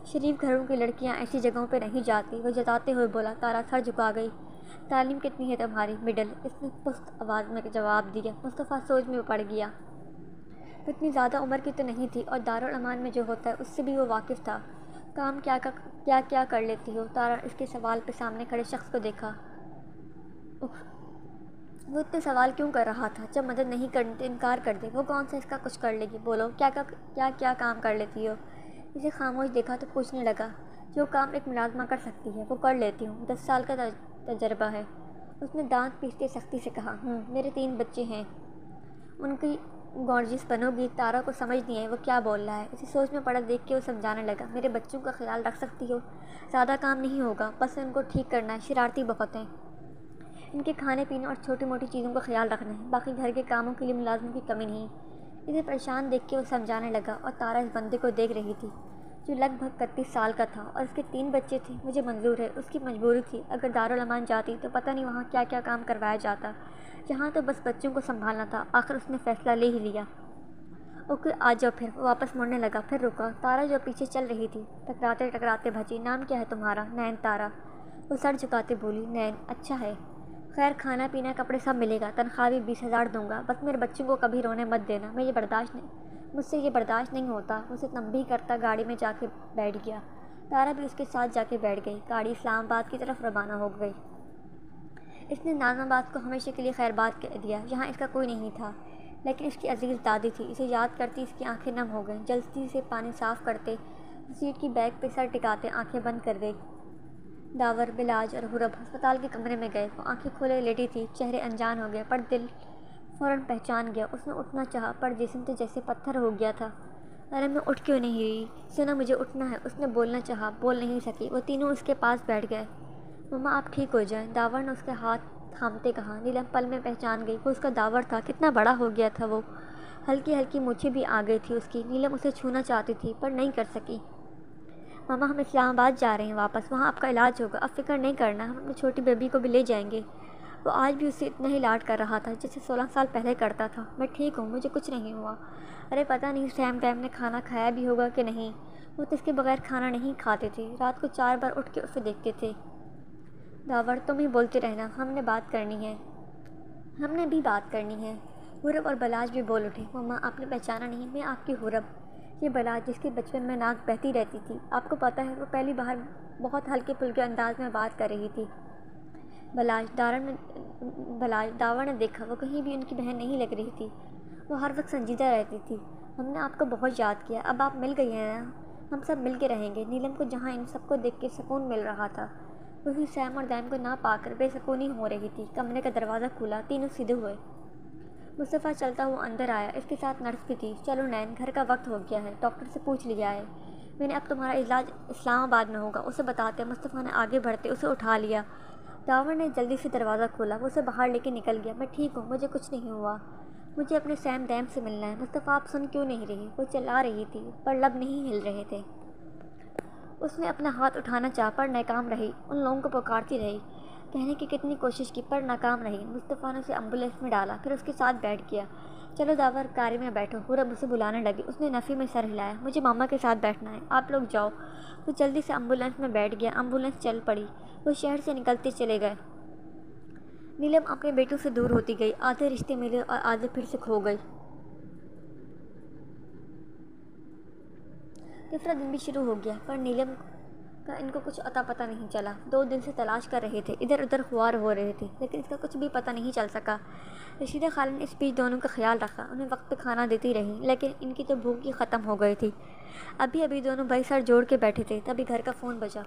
شریف گھروں کی لڑکیاں ایسی جگہوں پہ نہیں جاتی، وہ جتاتے ہوئے بولا۔ تارا سر جھکا گئی۔ تعلیم کتنی ہے تمہاری؟ مڈل، اس نے پست آواز میں جواب دیا۔ مصطفیٰ سوچ میں پڑ گیا۔ وہ اتنی زیادہ عمر کی تو نہیں تھی، اور دارالامان میں جو ہوتا ہے اس سے بھی وہ واقف تھا۔ کام کیا کر لیتی ہو؟ تارا اس کے سوال پہ سامنے کھڑے شخص کو دیکھا۔ وہ اتنے سوال کیوں کر رہا تھا؟ جب مدد نہیں کرنی تو انکار کر دے۔ وہ کون سا اس کا کچھ کر لے گی؟ بولو، کیا کام کر لیتی ہو؟ اسے خاموش دیکھا تو پوچھنے لگا، جو کام ایک ملازمہ کر سکتی ہے وہ کر لیتی ہوں، 10 سال کا تجربہ ہے۔ اس نے دانت پیستے سختی سے کہا۔ میرے 3 بچے ہیں، ان کی گارجس بنو گی؟ تارا کو سمجھ نہیں آئی وہ کیا بول رہا ہے۔ اسے سوچ میں پڑا دیکھ کے وہ سمجھانے لگا، میرے بچوں کا خیال رکھ سکتی ہو؟ زیادہ کام نہیں ہوگا، بس ان کو ٹھیک کرنا ہے، شرارتی بہت ہیں، ان کے کھانے پینے اور چھوٹی موٹی چیزوں کا خیال رکھنا ہے، باقی گھر کے کاموں کے لیے ملازموں کی کمی نہیں۔ اسے پریشان دیکھ کے وہ سمجھانے لگا، اور تارا اس بندے کو دیکھ رہی تھی جو لگ بھگ 31 سال کا تھا، اور اس کے 3 بچے تھے۔ مجھے منظور ہے، اس کی مجبوری تھی، اگر دارالامان جاتی تو پتہ نہیں وہاں کیا کام کروایا جاتا، یہاں تو بس بچوں کو سنبھالنا تھا۔ آخر اس نے فیصلہ لے ہی لیا۔ اوکے، آ جاؤ۔ پھر وہ واپس مڑنے لگا، پھر رکا۔ تارا جو پیچھے چل رہی تھی ٹکراتے بھجی، نام کیا ہے تمہارا؟ نین۔ تارا وہ سر جھکاتے بولی، نین، اچھا ہے۔ خیر کھانا پینا کپڑے سب ملے گا، تنخواہ بھی 20,000 دوں گا، بس میرے بچوں کو کبھی رونے مت دینا، مجھ سے یہ برداشت نہیں ہوتا۔ اسے تنبیہ کرتا گاڑی میں جا کے بیٹھ گیا۔ تارا بھی اس کے ساتھ جا کے بیٹھ گئی۔ گاڑی اسلام آباد کی طرف روانہ ہو گئی۔ اس نے نازم آباد کو ہمیشہ کے لیے خیر بات کہہ دیا، جہاں اس کا کوئی نہیں تھا، لیکن اس کی عزیز دادی تھی۔ اسے یاد کرتی اس کی آنکھیں نم ہو گئیں۔ جلدی سے پانی صاف کرتے، سیٹ کی بیگ پہ سر ٹکاتے آنکھیں بند کر گئی۔ داور، بلاج اور حرب ہسپتال کے کمرے میں گئے۔ وہ آنکھیں کھولے لیٹی تھی، چہرے انجان ہو گئے، پر دل فوراً پہچان گیا۔ اس نے اٹھنا چاہا، پر جسم تو جیسے پتھر ہو گیا تھا۔ ارے میں اٹھ کیوں نہیں رہی؟ سنا مجھے اٹھنا ہے۔ اس نے بولنا چاہا، بول نہیں سکی۔ وہ تینوں اس کے پاس بیٹھ گئے۔ مما آپ ٹھیک ہو جائیں، داور نے اس کے ہاتھ تھامتے کہا۔ نیلم پل میں پہچان گئی، وہ اس کا داور تھا۔ کتنا بڑا ہو گیا تھا وہ، ہلکی ہلکی مونچھیں بھی آ گئی تھی اس کی۔ نیلم اسے چھونا چاہتی تھی، پر نہیں کر سکی۔ ماما ہم اسلام آباد جا رہے ہیں واپس، وہاں آپ کا علاج ہوگا، اب فکر نہیں کرنا، ہم اپنی چھوٹی بیبی کو بھی لے جائیں گے۔ وہ آج بھی اسے اتنا ہی لاڈ کر رہا تھا جیسے 16 سال پہلے کرتا تھا۔ میں ٹھیک ہوں، مجھے کچھ نہیں ہوا۔ ارے پتہ نہیں سیم ٹائم نے کھانا کھایا بھی ہوگا کہ نہیں، وہ تو اس کے بغیر کھانا نہیں کھاتے تھے، رات کو 4 بار اٹھ کے اسے دیکھتے تھے۔ داور تم ہی بولتے رہنا، ہم نے بات کرنی ہے۔ ہم نے بھی بات کرنی ہے۔ حرب اور بلاج بھی بول اٹھے۔ مما آپ نے پہچانا نہیں، میں آپ کی حرب، یہ بلاج جس کے بچپن میں ناک بہتی رہتی تھی، آپ کو پتہ ہے وہ پہلی بار بہت ہلکے پھلکے انداز میں بات کر رہی تھی۔ داور نے دیکھا، وہ کہیں بھی ان کی بہن نہیں لگ رہی تھی، وہ ہر وقت سنجیدہ رہتی تھی۔ ہم نے آپ کو بہت یاد کیا، اب آپ مل گئی ہیں نا، ہم سب مل کے رہیں گے۔ نیلم کو جہاں ان سب کو دیکھ کے سکون مل رہا تھا، وہی سیم اور دیم کو نہ پا کر بے سکونی ہو رہی تھی۔ کمرے کا دروازہ کھلا، تینوں سیدھے ہوئے۔ مصطفیٰ چلتا ہوا اندر آیا، اس کے ساتھ نرس بھی تھی۔ چلو نین، گھر کا وقت ہو گیا ہے، ڈاکٹر سے پوچھ لیا ہے، میں نے اب تمہارا علاج اسلام آباد میں ہوگا، اسے بتاتے مصطفیٰ نے آگے بڑھتے اسے اٹھا لیا۔ داور نے جلدی سے دروازہ کھولا، وہ اسے باہر لے کے نکل گیا۔ میں ٹھیک ہوں، مجھے کچھ نہیں ہوا، مجھے اپنے سیم دیم سے ملنا ہے۔ مصطفیٰ آپ سن کیوں نہیں رہی؟ وہ چلا رہی تھی، پر لب نہیں ہل رہے تھے۔ اس نے اپنا ہاتھ اٹھانا چاہا، پر ناکام رہی، ان لوگوں کو پکارتی رہی، کہنے کی کتنی کوشش کی، پر ناکام رہی۔ مصطفیٰ نے اسے ایمبولینس میں ڈالا، پھر اس کے ساتھ بیٹھ گیا۔ چلو داور، گاڑی میں بیٹھو، حرب اسے بلانے لگی۔ اس نے نفی میں سر ہلایا، مجھے ماما کے ساتھ بیٹھنا ہے، آپ لوگ جاؤ۔ وہ جلدی سے ایمبولینس میں بیٹھ گیا۔ ایمبولینس چل پڑی، وہ شہر سے نکلتے چلے گئے۔ نیلم اپنے بیٹوں سے دور ہوتی گئی، آدھے رشتے ملے اور آدھے پھر سے کھو گئی۔ تیسرا دن بھی شروع ہو گیا، پر نیلم کا ان کو کچھ اتا پتہ نہیں چلا۔ 2 دن سے تلاش کر رہے تھے، ادھر ادھر خوار ہو رہے تھے، لیکن اس کا کچھ بھی پتہ نہیں چل سکا۔ رشیدہ خالہ نے اس بیچ دونوں کا خیال رکھا، انہیں وقت پہ کھانا دیتی رہی، لیکن ان کی تو بھوک ہی ختم ہو گئی تھی۔ ابھی دونوں بھائی سر جوڑ کے بیٹھے تھے، تبھی گھر کا فون بجا۔